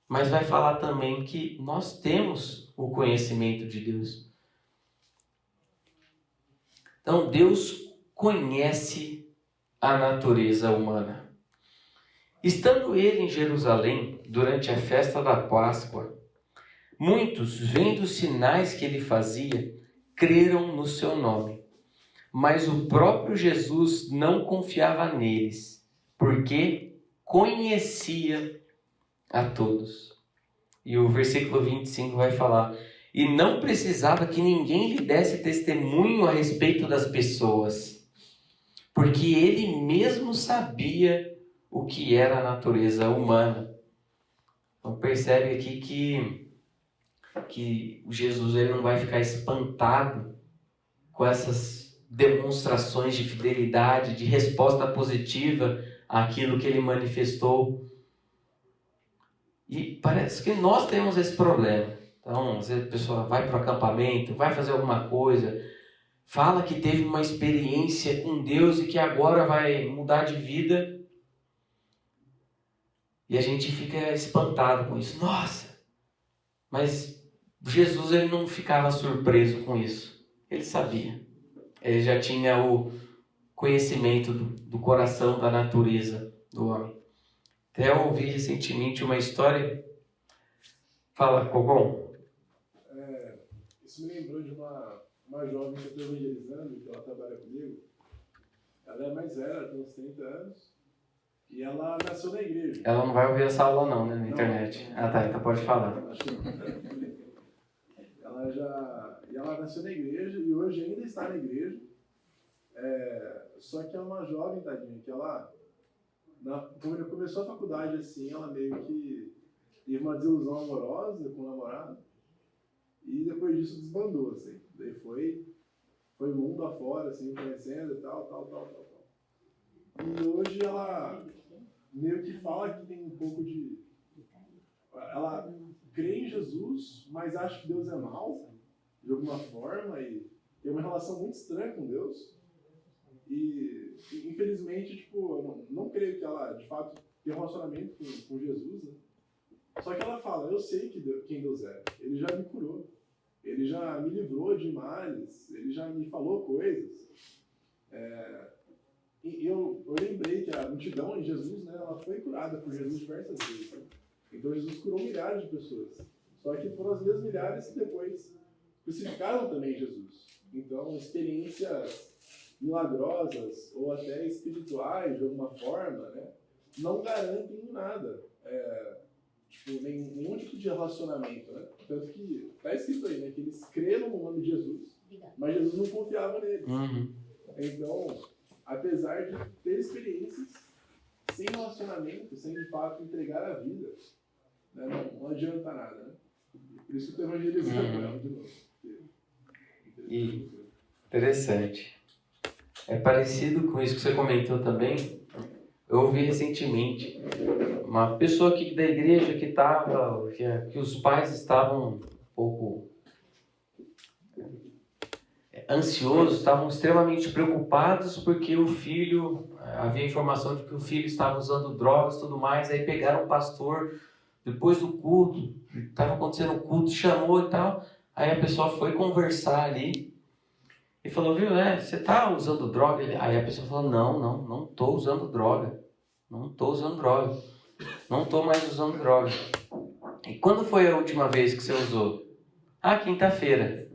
mas vai falar também que nós temos o conhecimento de Deus. Então, Deus conhece a natureza humana. Estando ele em Jerusalém, durante a festa da Páscoa, muitos, vendo os sinais que ele fazia, creram no seu nome. Mas o próprio Jesus não confiava neles, porque conhecia a todos. E o versículo 25 vai falar: e não precisava que ninguém lhe desse testemunho a respeito das pessoas, porque ele mesmo sabia o que era a natureza humana. Então percebe aqui que Jesus ele não vai ficar espantado com essas demonstrações de fidelidade, de resposta positiva àquilo que ele manifestou. E parece que nós temos esse problema. Então, às vezes a pessoa vai para o acampamento, vai fazer alguma coisa, fala que teve uma experiência com Deus e que agora vai mudar de vida. E a gente fica espantado com isso. Nossa! Mas Jesus, ele não ficava surpreso com isso. Ele sabia. Ele já tinha o conhecimento do coração, da natureza do homem. Até eu ouvi recentemente uma história. Fala, Cocom. Isso me lembrou de uma jovem que eu estou evangelizando, que ela trabalha comigo. Ela é mais velha, ela tem uns 30 anos. E ela nasceu na igreja. Ela não vai ouvir essa aula não, né, na internet. Ah, tá, então pode falar. Ela nasceu na igreja e hoje ainda está na igreja. Só que é uma jovem, tadinha, que ela, quando começou a faculdade assim, ela meio que teve uma desilusão amorosa com o namorado e depois disso desbandou, assim. Daí foi mundo afora, assim, conhecendo e tal. E hoje ela meio que fala que tem um pouco de... Ela crê em Jesus, mas acha que Deus é mau, de alguma forma, e tem uma relação muito estranha com Deus. E infelizmente, tipo, eu não creio que ela, de fato, tenha um relacionamento com Jesus, né? Só que ela fala, eu sei quem Deus é. Ele já me curou. Ele já me livrou de males. Ele já me falou coisas. E eu lembrei que a multidão em Jesus, né, ela foi curada por Jesus diversas vezes. Né? Então Jesus curou milhares de pessoas. Só que foram as mesmas milhares que depois crucificaram também Jesus. Então, experiências milagrosas ou até espirituais, de alguma forma, né, não garantem nada. Nenhum tipo de relacionamento. Né? Tanto que está escrito aí, né, que eles creram no nome de Jesus, mas Jesus não confiava neles. Uhum. Então, apesar de ter experiências, sem relacionamento, sem de fato entregar a vida, né, não adianta nada. Né? Por isso que eu estou evangelizando ela de novo. Interessante. É parecido com isso que você comentou também. Eu ouvi recentemente uma pessoa aqui da igreja que os pais estavam um pouco ansiosos, estavam extremamente preocupados porque o filho, havia informação de que o filho estava usando drogas e tudo mais, aí pegaram o pastor depois do culto, estava acontecendo o culto, chamou e tal, aí a pessoa foi conversar ali e falou, viu, você está usando droga? Aí a pessoa falou, não estou usando droga, não estou usando droga, não estou mais usando droga. E quando foi a última vez que você usou? Quinta-feira.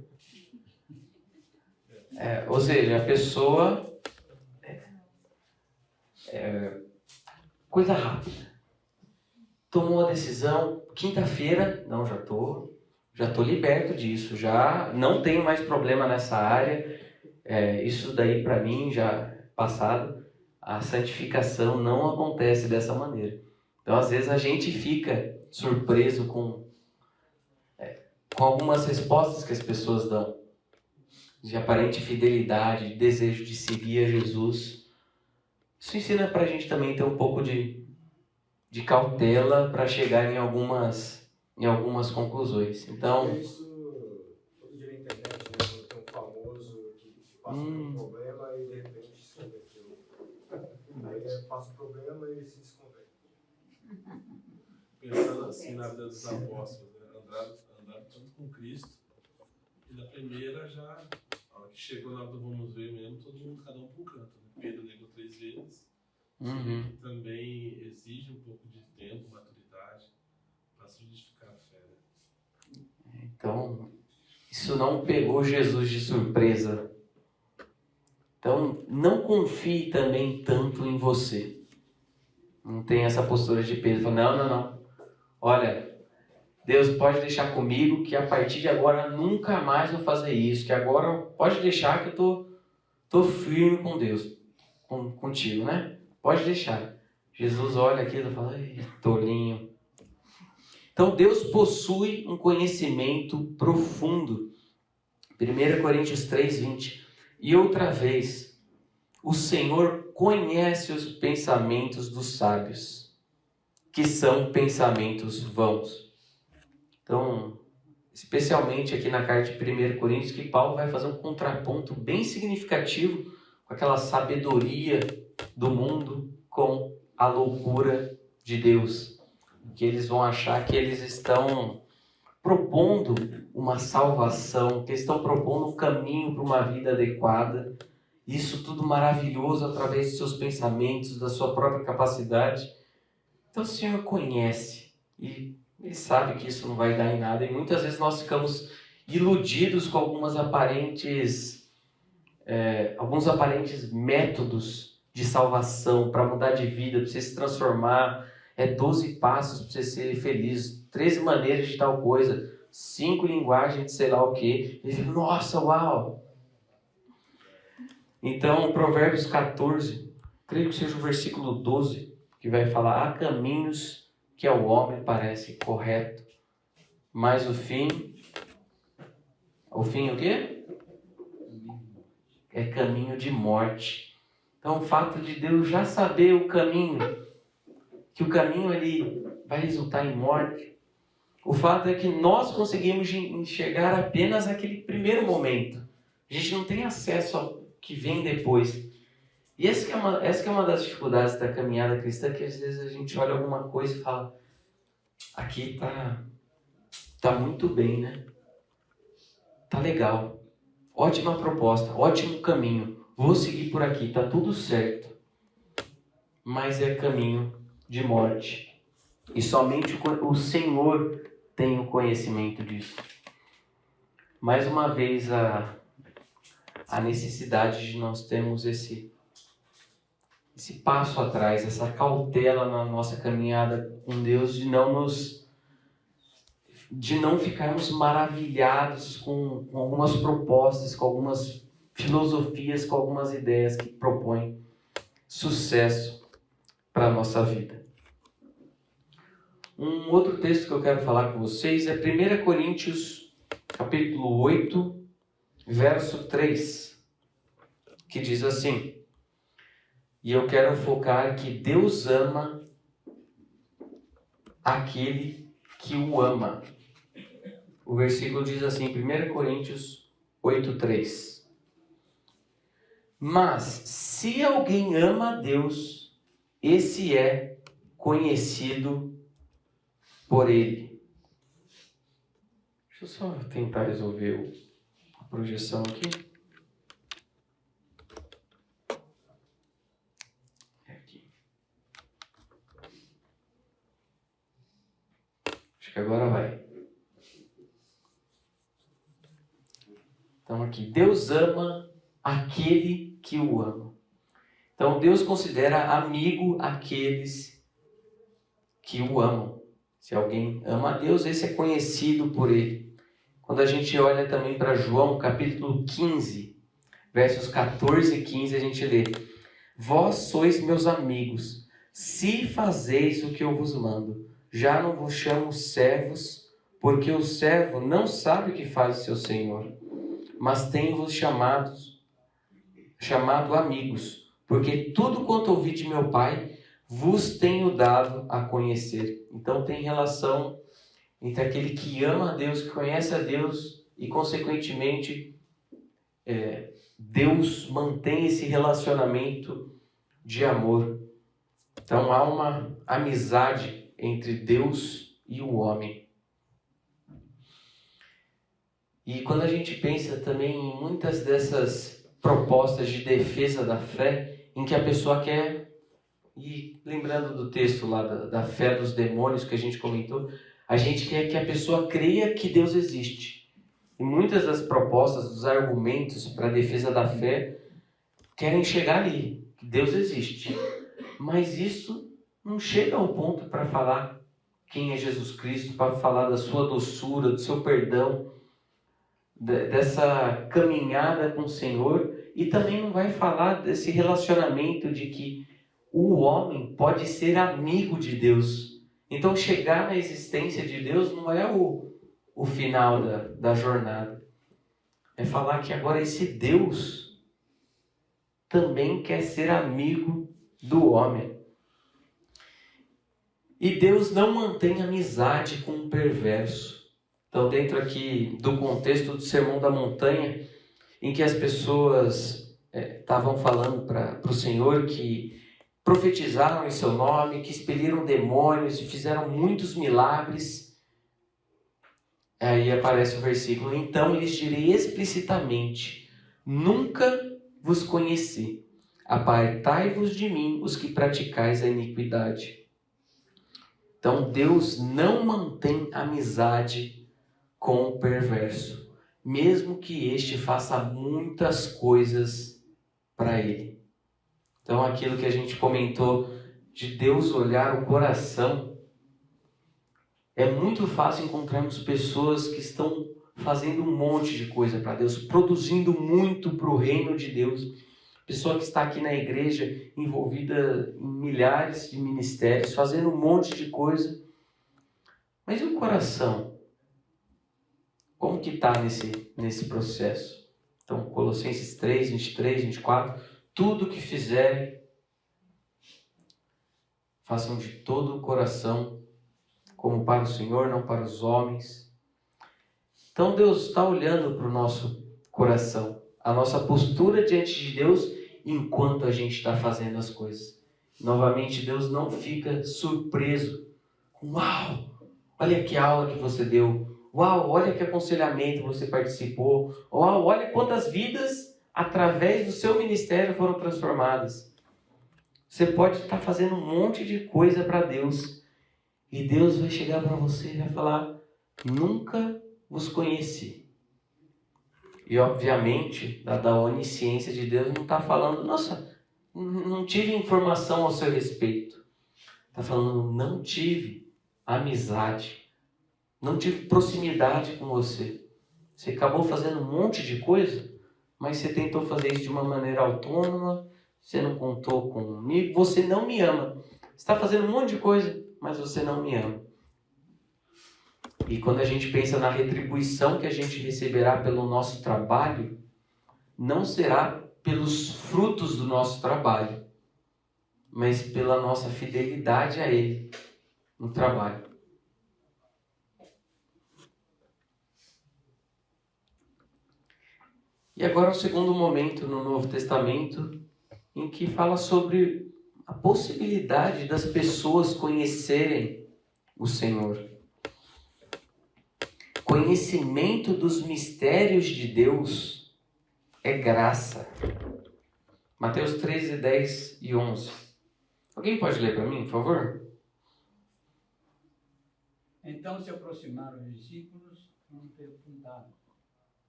Ou seja, a pessoa... coisa rápida. Tomou a decisão, quinta-feira, não, já tô liberto disso, já não tenho mais problema nessa área, isso daí para mim já passado, a santificação não acontece dessa maneira. Então às vezes a gente fica surpreso com algumas respostas que as pessoas dão, de aparente fidelidade, de desejo de seguir a Jesus. Isso ensina pra gente também ter um pouco de cautela para chegar em algumas conclusões. Então, isso todo dia na internet, né? Quando tem um famoso que passa por um problema e de repente se converteu. Aí passa o problema e ele se desconverte. Pensando assim na vida dos apóstolos, né? Andaram tanto com Cristo, e na primeira já, a hora que chegou na hora do vamos ver mesmo, todo mundo, cada um para um canto. Né? Pedro negou 3 vezes, que também exige um pouco de tempo, maturidade, para solidificar a fé. Né? Então, isso não pegou Jesus de surpresa. Então, não confie também tanto em você. Não tem essa postura de Pedro. Não. Olha, Deus pode deixar comigo que a partir de agora nunca mais vou fazer isso. Que agora pode deixar que eu tô firme com Deus, contigo, né? Pode deixar. Jesus olha aquilo e fala, tolinho. Então Deus possui um conhecimento profundo. 1 Coríntios 3:20. E outra vez, o Senhor conhece os pensamentos dos sábios, que são pensamentos vãos. Então, especialmente aqui na carta de 1 Coríntios, que Paulo vai fazer um contraponto bem significativo com aquela sabedoria do mundo com a loucura de Deus. Que eles vão achar que eles estão propondo uma salvação, que eles estão propondo um caminho para uma vida adequada. Isso tudo maravilhoso através de seus pensamentos, da sua própria capacidade. Então o Senhor conhece e Ele sabe que isso não vai dar em nada. E muitas vezes nós ficamos iludidos com alguns aparentes métodos de salvação para mudar de vida, para você se transformar. 12 passos para você ser feliz, 13 maneiras de tal coisa, 5 linguagens de sei lá o quê. E ele, nossa, uau! Então, Provérbios 14, creio que seja o versículo 12, que vai falar: há caminhos que ao homem parece correto, mas o fim o quê? É caminho de morte. Então, o fato de Deus já saber o caminho, que o caminho ele vai resultar em morte, o fato é que nós conseguimos enxergar apenas aquele primeiro momento. A gente não tem acesso ao que vem depois. E essa que é uma das dificuldades da caminhada cristã, que às vezes a gente olha alguma coisa e fala: aqui tá muito bem, né? Tá legal. Ótima proposta, ótimo caminho. Vou seguir por aqui, tá tudo certo. Mas é caminho de morte. E somente o Senhor tem o conhecimento disso. Mais uma vez, a necessidade de nós termos esse passo atrás, essa cautela na nossa caminhada com Deus, de não ficarmos maravilhados com algumas propostas, com algumas filosofias, com algumas ideias que propõem sucesso para a nossa vida. Um outro texto que eu quero falar com vocês é 1 Coríntios, capítulo 8, verso 3, que diz assim, e eu quero focar que Deus ama aquele que o ama. O versículo diz assim, 1 Coríntios 8, 3. Mas, se alguém ama a Deus, esse é conhecido por Ele. Deixa eu só tentar resolver a projeção aqui. Aqui. Acho que agora vai. Então aqui, Deus ama aquele que o ama. Então Deus considera amigo aqueles que o amam. Se alguém ama a Deus, esse é conhecido por Ele. Quando a gente olha também para João, capítulo 15, versos 14 e 15, a gente lê: Vós sois meus amigos, se fazeis o que eu vos mando. Já não vos chamo servos, porque o servo não sabe o que faz o seu senhor. Mas tenho-vos chamado amigos, porque tudo quanto ouvi de meu Pai, vos tenho dado a conhecer. Então tem relação entre aquele que ama a Deus, que conhece a Deus, e consequentemente Deus mantém esse relacionamento de amor. Então há uma amizade entre Deus e o homem. E quando a gente pensa também em muitas dessas propostas de defesa da fé, em que a pessoa quer, e lembrando do texto lá da fé dos demônios que a gente comentou, a gente quer que a pessoa creia que Deus existe. E muitas das propostas, dos argumentos para a defesa da fé, querem chegar ali, que Deus existe. Mas isso não chega ao ponto para falar quem é Jesus Cristo, para falar da sua doçura, do seu perdão, dessa caminhada com o Senhor, e também não vai falar desse relacionamento de que o homem pode ser amigo de Deus. Então chegar na existência de Deus não é o final da jornada. É falar que agora esse Deus também quer ser amigo do homem. E Deus não mantém amizade com o perverso. Então, dentro aqui do contexto do Sermão da Montanha, em que as pessoas estavam falando para o Senhor que profetizaram em seu nome, que expeliram demônios e fizeram muitos milagres. Aí aparece o versículo: então lhes direi explicitamente: nunca vos conheci. Apartai-vos de mim, os que praticais a iniquidade. Então Deus não mantém amizade com o perverso, mesmo que este faça muitas coisas para ele. Então aquilo que a gente comentou de Deus olhar o coração, é muito fácil encontrarmos pessoas que estão fazendo um monte de coisa para Deus, produzindo muito para o reino de Deus. Pessoa que está aqui na igreja envolvida em milhares de ministérios, fazendo um monte de coisa. Mas e o coração? Como que está nesse processo? Então, Colossenses 3, 23, 24. Tudo que fizerem, façam de todo o coração, como para o Senhor, não para os homens. Então Deus está olhando para o nosso coração, a nossa postura diante de Deus enquanto a gente está fazendo as coisas. Novamente, Deus não fica surpreso. Uau, olha que aula que você deu. Uau, olha que aconselhamento você participou. Uau, olha quantas vidas através do seu ministério foram transformadas. Você pode estar fazendo um monte de coisa para Deus. E Deus vai chegar para você e vai falar: nunca vos conheci. E obviamente, da onisciência de Deus, não está falando: nossa, não tive informação ao seu respeito. Está falando: não tive amizade. Não tive proximidade com você. Você acabou fazendo um monte de coisa, mas você tentou fazer isso de uma maneira autônoma. Você não contou comigo. Você não me ama. Você está fazendo um monte de coisa, mas você não me ama. E quando a gente pensa na retribuição que a gente receberá pelo nosso trabalho, não será pelos frutos do nosso trabalho, mas pela nossa fidelidade a Ele no trabalho. E agora o segundo momento no Novo Testamento em que fala sobre a possibilidade das pessoas conhecerem o Senhor. Conhecimento dos mistérios de Deus é graça. Mateus 13, 10 e 11. Alguém pode ler para mim, por favor? Então se aproximaram os discípulos e perguntaram: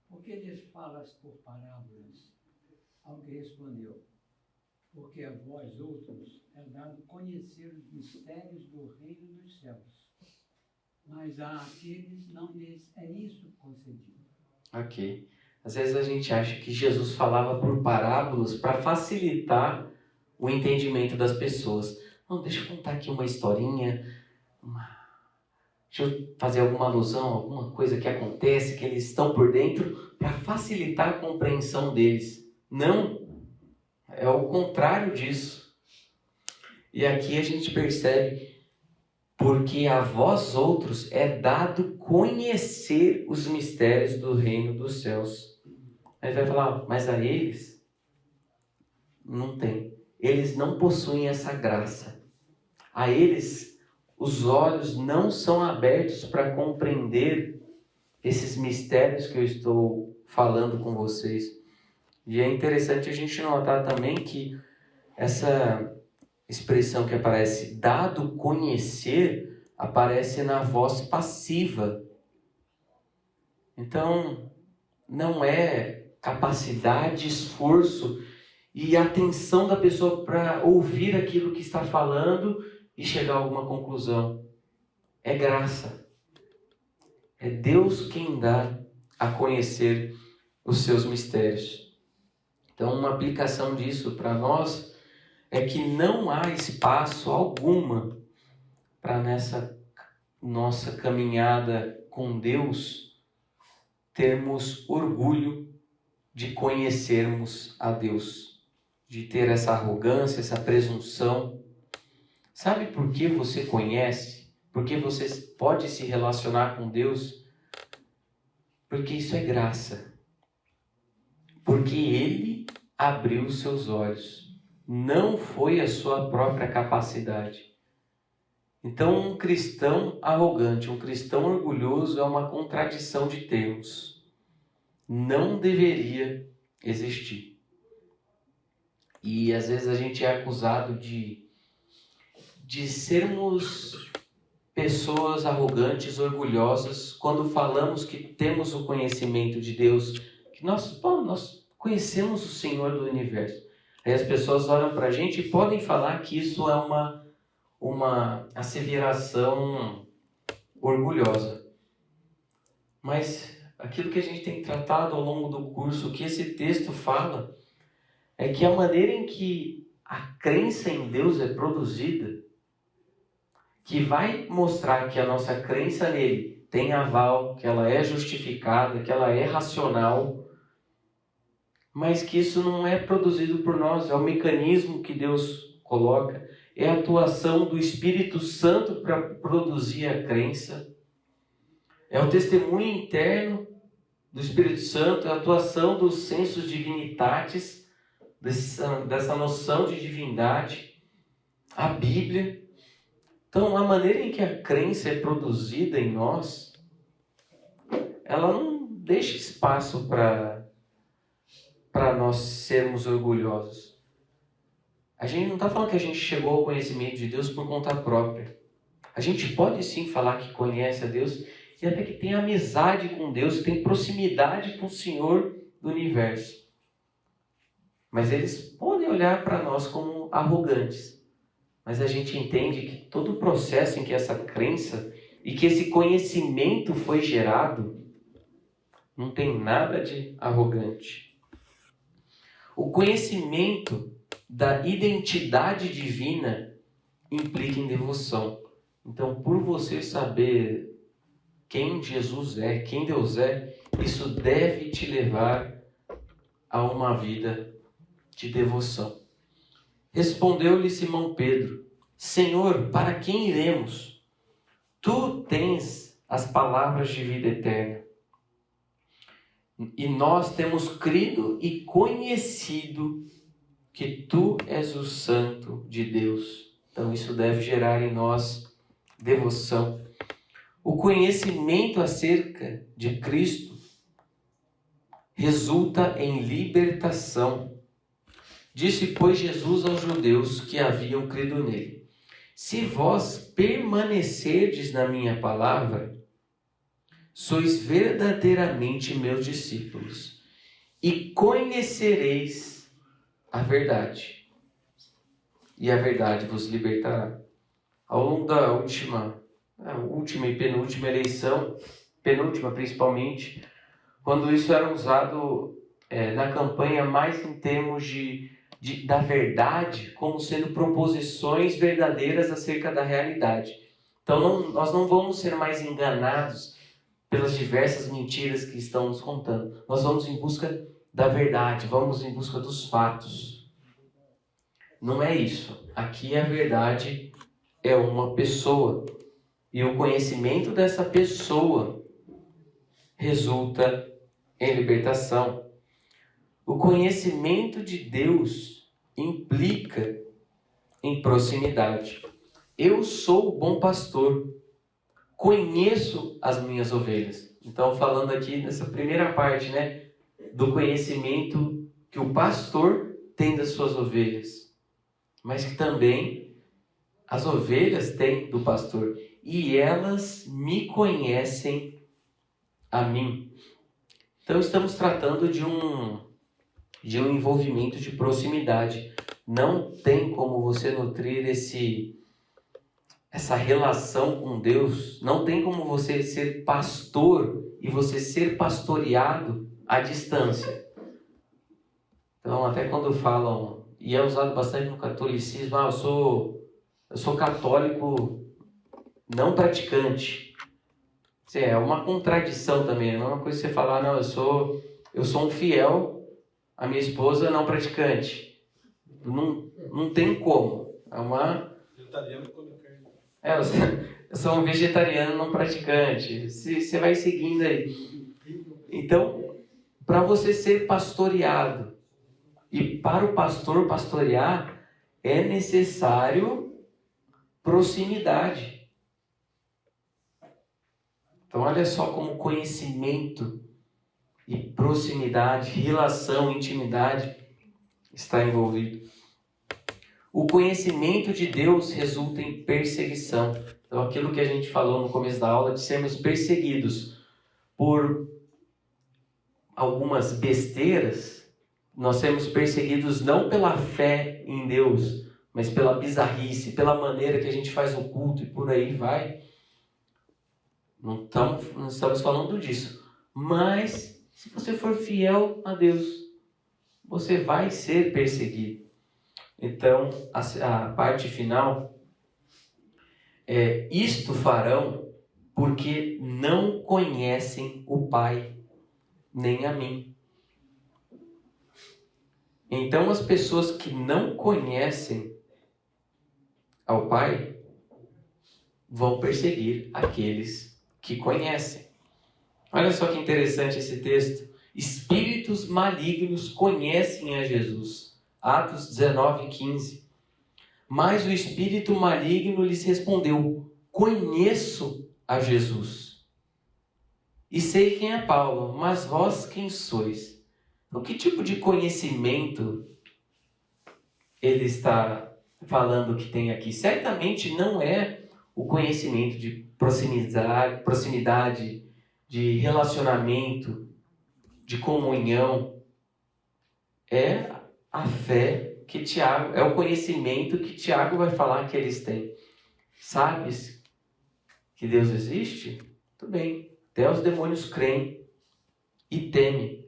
por que lhes falas por parábolas? Alguém respondeu: porque a vós outros é dado conhecer os mistérios do reino dos céus, mas a aqueles não lhes é isso concedido. Ok. Às vezes a gente acha que Jesus falava por parábolas para facilitar o entendimento das pessoas. Não, deixa eu contar aqui uma historinha, deixa eu fazer alguma alusão, alguma coisa que acontece, que eles estão por dentro, para facilitar a compreensão deles. Não, é o contrário disso. E aqui a gente percebe: porque a vós outros é dado conhecer os mistérios do reino dos céus. Aí vai falar: mas a eles não tem. Eles não possuem essa graça. A eles os olhos não são abertos para compreender esses mistérios que eu estou falando com vocês. E é interessante a gente notar também que essa expressão que aparece, dado conhecer, aparece na voz passiva. Então, não é capacidade, esforço e atenção da pessoa para ouvir aquilo que está falando e chegar a alguma conclusão. É graça. É Deus quem dá a conhecer os seus mistérios. Então, uma aplicação disso para nós é que não há espaço alguma para nessa nossa caminhada com Deus termos orgulho de conhecermos a Deus, de ter essa arrogância, essa presunção. Sabe por que você conhece? Porque você pode se relacionar com Deus? Porque isso é graça. Porque Ele abriu os seus olhos. Não foi a sua própria capacidade. Então, um cristão arrogante, um cristão orgulhoso é uma contradição de termos. Não deveria existir. E às vezes a gente é acusado de sermos pessoas arrogantes, orgulhosas, quando falamos que temos o conhecimento de Deus, que nós conhecemos o Senhor do Universo. Aí as pessoas olham para a gente e podem falar que isso é uma asseveração orgulhosa. Mas aquilo que a gente tem tratado ao longo do curso, o que esse texto fala, é que a maneira em que a crença em Deus é produzida, que vai mostrar que a nossa crença nele tem aval, que ela é justificada, que ela é racional, mas que isso não é produzido por nós, é o mecanismo que Deus coloca, é a atuação do Espírito Santo para produzir a crença, é o testemunho interno do Espírito Santo, é a atuação dos sensus divinitatis, dessa noção de divindade, a Bíblia. Então, a maneira em que a crença é produzida em nós, ela não deixa espaço para nós sermos orgulhosos. A gente não está falando que a gente chegou ao conhecimento de Deus por conta própria. A gente pode sim falar que conhece a Deus e até que tem amizade com Deus, tem proximidade com o Senhor do Universo. Mas eles podem olhar para nós como arrogantes. Mas a gente entende que todo o processo em que essa crença e que esse conhecimento foi gerado não tem nada de arrogante. O conhecimento da identidade divina implica em devoção. Então, por você saber quem Jesus é, quem Deus é, isso deve te levar a uma vida de devoção. Respondeu-lhe Simão Pedro: Senhor, para quem iremos? Tu tens as palavras de vida eterna. E nós temos crido e conhecido que tu és o Santo de Deus. Então isso deve gerar em nós devoção. O conhecimento acerca de Cristo resulta em libertação. Disse, pois, Jesus aos judeus que haviam crido nele: se vós permanecerdes na minha palavra, sois verdadeiramente meus discípulos, e conhecereis a verdade, e a verdade vos libertará. Ao longo da última e penúltima eleição, penúltima principalmente, quando isso era usado na campanha mais em termos da verdade, como sendo proposições verdadeiras acerca da realidade. Então nós não vamos ser mais enganados pelas diversas mentiras que estão nos contando. Nós vamos em busca da verdade, vamos em busca dos fatos. Não é isso. Aqui a verdade é uma pessoa. E o conhecimento dessa pessoa resulta em libertação. O conhecimento de Deus implica em proximidade. Eu sou o bom pastor, conheço as minhas ovelhas. Então, falando aqui nessa primeira parte, do conhecimento que o pastor tem das suas ovelhas, mas que também as ovelhas têm do pastor, e elas me conhecem a mim. Então, estamos tratando de um envolvimento de proximidade. Não tem como você nutrir essa relação com Deus, não tem como você ser pastor e você ser pastoreado à distância. Então, até quando falam, e é usado bastante no catolicismo, eu sou católico não praticante. É uma contradição também, não é uma coisa que você falar, não, eu sou um fiel, a minha esposa não praticante. Não tem como. É uma... Vegetariano come carne. Eu sou um vegetariano não praticante. Você vai seguindo aí. Então, para você ser pastoreado e para o pastor pastorear, é necessário proximidade. Então, olha só como conhecimento e proximidade, relação, intimidade está envolvido. O conhecimento de Deus resulta em perseguição. Então, aquilo que a gente falou no começo da aula, de sermos perseguidos por algumas besteiras, nós sermos perseguidos não pela fé em Deus, mas pela bizarrice, pela maneira que a gente faz o culto e por aí vai. Não estamos falando disso. Mas, se você for fiel a Deus, você vai ser perseguido. Então, a parte final é: isto farão porque não conhecem o Pai, nem a mim. Então, as pessoas que não conhecem ao Pai vão perseguir aqueles que conhecem. Olha só que interessante esse texto. Espíritos malignos conhecem a Jesus. Atos 19:15. Mas o espírito maligno lhes respondeu: conheço a Jesus e sei quem é Paulo, mas vós quem sois? Então, que tipo de conhecimento ele está falando que tem aqui? Certamente não é o conhecimento de proximidade, de relacionamento, de comunhão. É a fé que Tiago, é o conhecimento que Tiago vai falar que eles têm. Sabes que Deus existe? Tudo bem. Até os demônios creem e temem.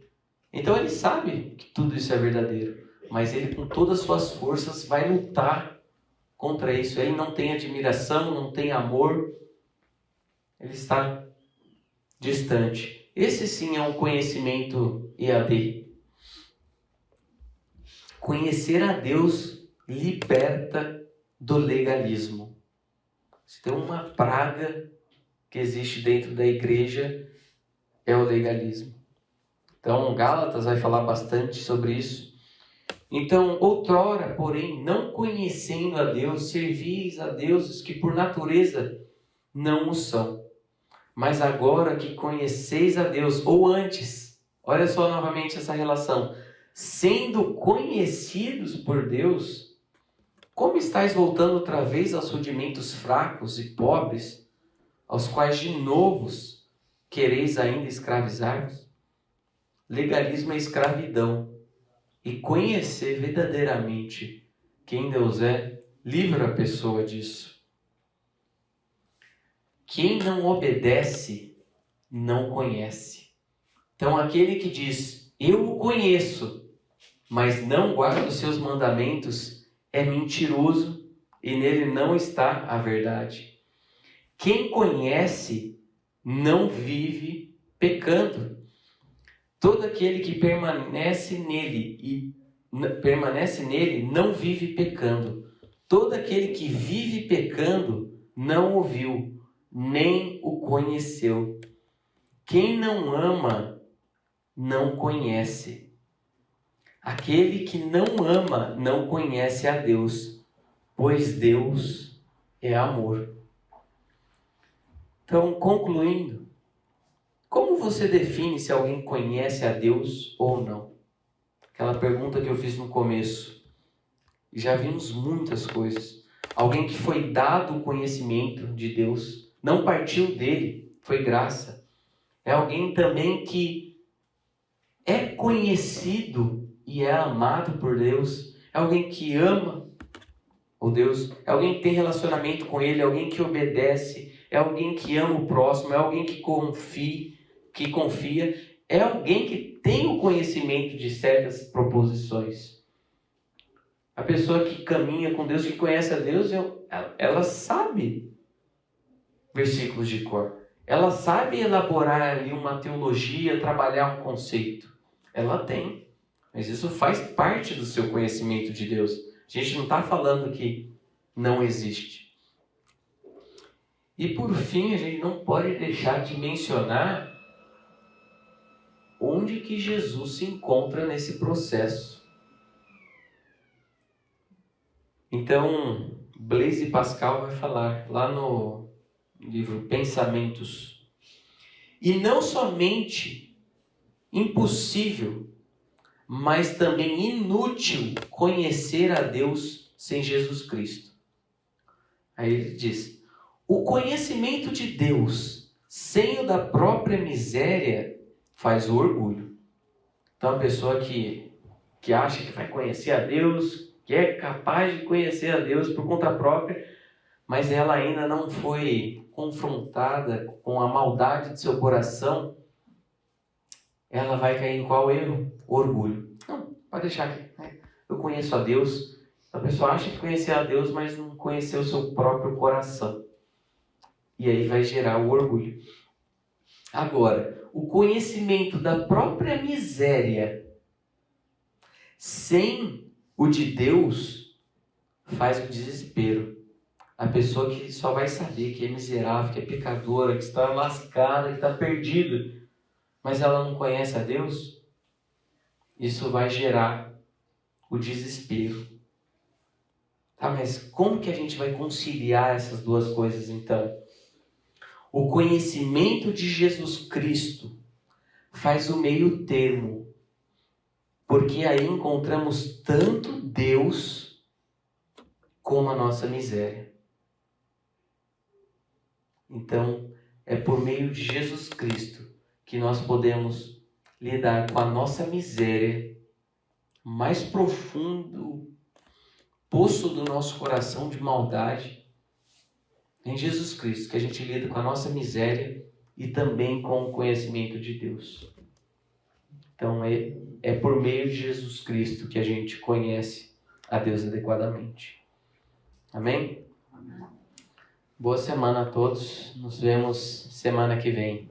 Então ele sabe que tudo isso é verdadeiro. Mas ele, com todas as suas forças, vai lutar contra isso. Ele não tem admiração, não tem amor. Ele está distante. Esse sim é um conhecimento EAD. Conhecer a Deus liberta do legalismo. Se tem uma praga que existe dentro da igreja, é o legalismo. Então, Gálatas vai falar bastante sobre isso. Então, outrora, porém, não conhecendo a Deus, servis a deuses que por natureza não o são. Mas agora que conheceis a Deus, ou antes, olha só novamente essa relação, sendo conhecidos por Deus, como estáis voltando outra vez aos rudimentos fracos e pobres, aos quais de novos quereis ainda escravizar-vos? Legalismo é escravidão, e conhecer verdadeiramente quem Deus é, livra a pessoa disso. Quem não obedece, não conhece. Então aquele que diz, eu o conheço, mas não guarda os seus mandamentos, é mentiroso e nele não está a verdade. Quem conhece não vive pecando. Todo aquele que permanece nele não vive pecando. Todo aquele que vive pecando não o viu, nem o conheceu. Quem não ama não conhece. Aquele que não ama não conhece a Deus, pois Deus é amor. Então, concluindo, como você define se alguém conhece a Deus ou não? Aquela pergunta que eu fiz no começo. Já vimos muitas coisas. Alguém que foi dado o conhecimento de Deus, não partiu dele, foi graça. É alguém também que é conhecido e é amado por Deus. É alguém que ama o Deus. É alguém que tem relacionamento com Ele. É alguém que obedece. É alguém que ama o próximo. É alguém que confia. É alguém que tem o conhecimento de certas proposições. A pessoa que caminha com Deus, que conhece a Deus, ela sabe versículos de cor. Ela sabe elaborar ali uma teologia, trabalhar um conceito. Ela tem. Mas isso faz parte do seu conhecimento de Deus. A gente não está falando que não existe. E por fim, a gente não pode deixar de mencionar onde que Jesus se encontra nesse processo. Então, Blaise Pascal vai falar lá no livro Pensamentos. E não somente impossível, mas também inútil conhecer a Deus sem Jesus Cristo. Aí ele diz: o conhecimento de Deus sem o da própria miséria faz o orgulho. Então a pessoa que acha que vai conhecer a Deus, que é capaz de conhecer a Deus por conta própria, mas ela ainda não foi confrontada com a maldade de seu coração, ela vai cair em qual erro? Orgulho. Não, pode deixar que eu conheço a Deus. A pessoa acha que conhecer a Deus, mas não conheceu o seu próprio coração. E aí vai gerar o orgulho. Agora, o conhecimento da própria miséria sem o de Deus faz o desespero. A pessoa que só vai saber que é miserável, que é pecadora, que está lascada, que está perdida, mas ela não conhece a Deus, isso vai gerar o desespero. Tá, mas como que a gente vai conciliar essas duas coisas então? O conhecimento de Jesus Cristo faz o meio termo, porque aí encontramos tanto Deus como a nossa miséria. Então, é por meio de Jesus Cristo que nós podemos lidar com a nossa miséria, mais profundo poço do nosso coração de maldade. Em Jesus Cristo que a gente lida com a nossa miséria e também com o conhecimento de Deus. Então é por meio de Jesus Cristo que a gente conhece a Deus adequadamente. Amém? Boa semana a todos. Nos vemos semana que vem.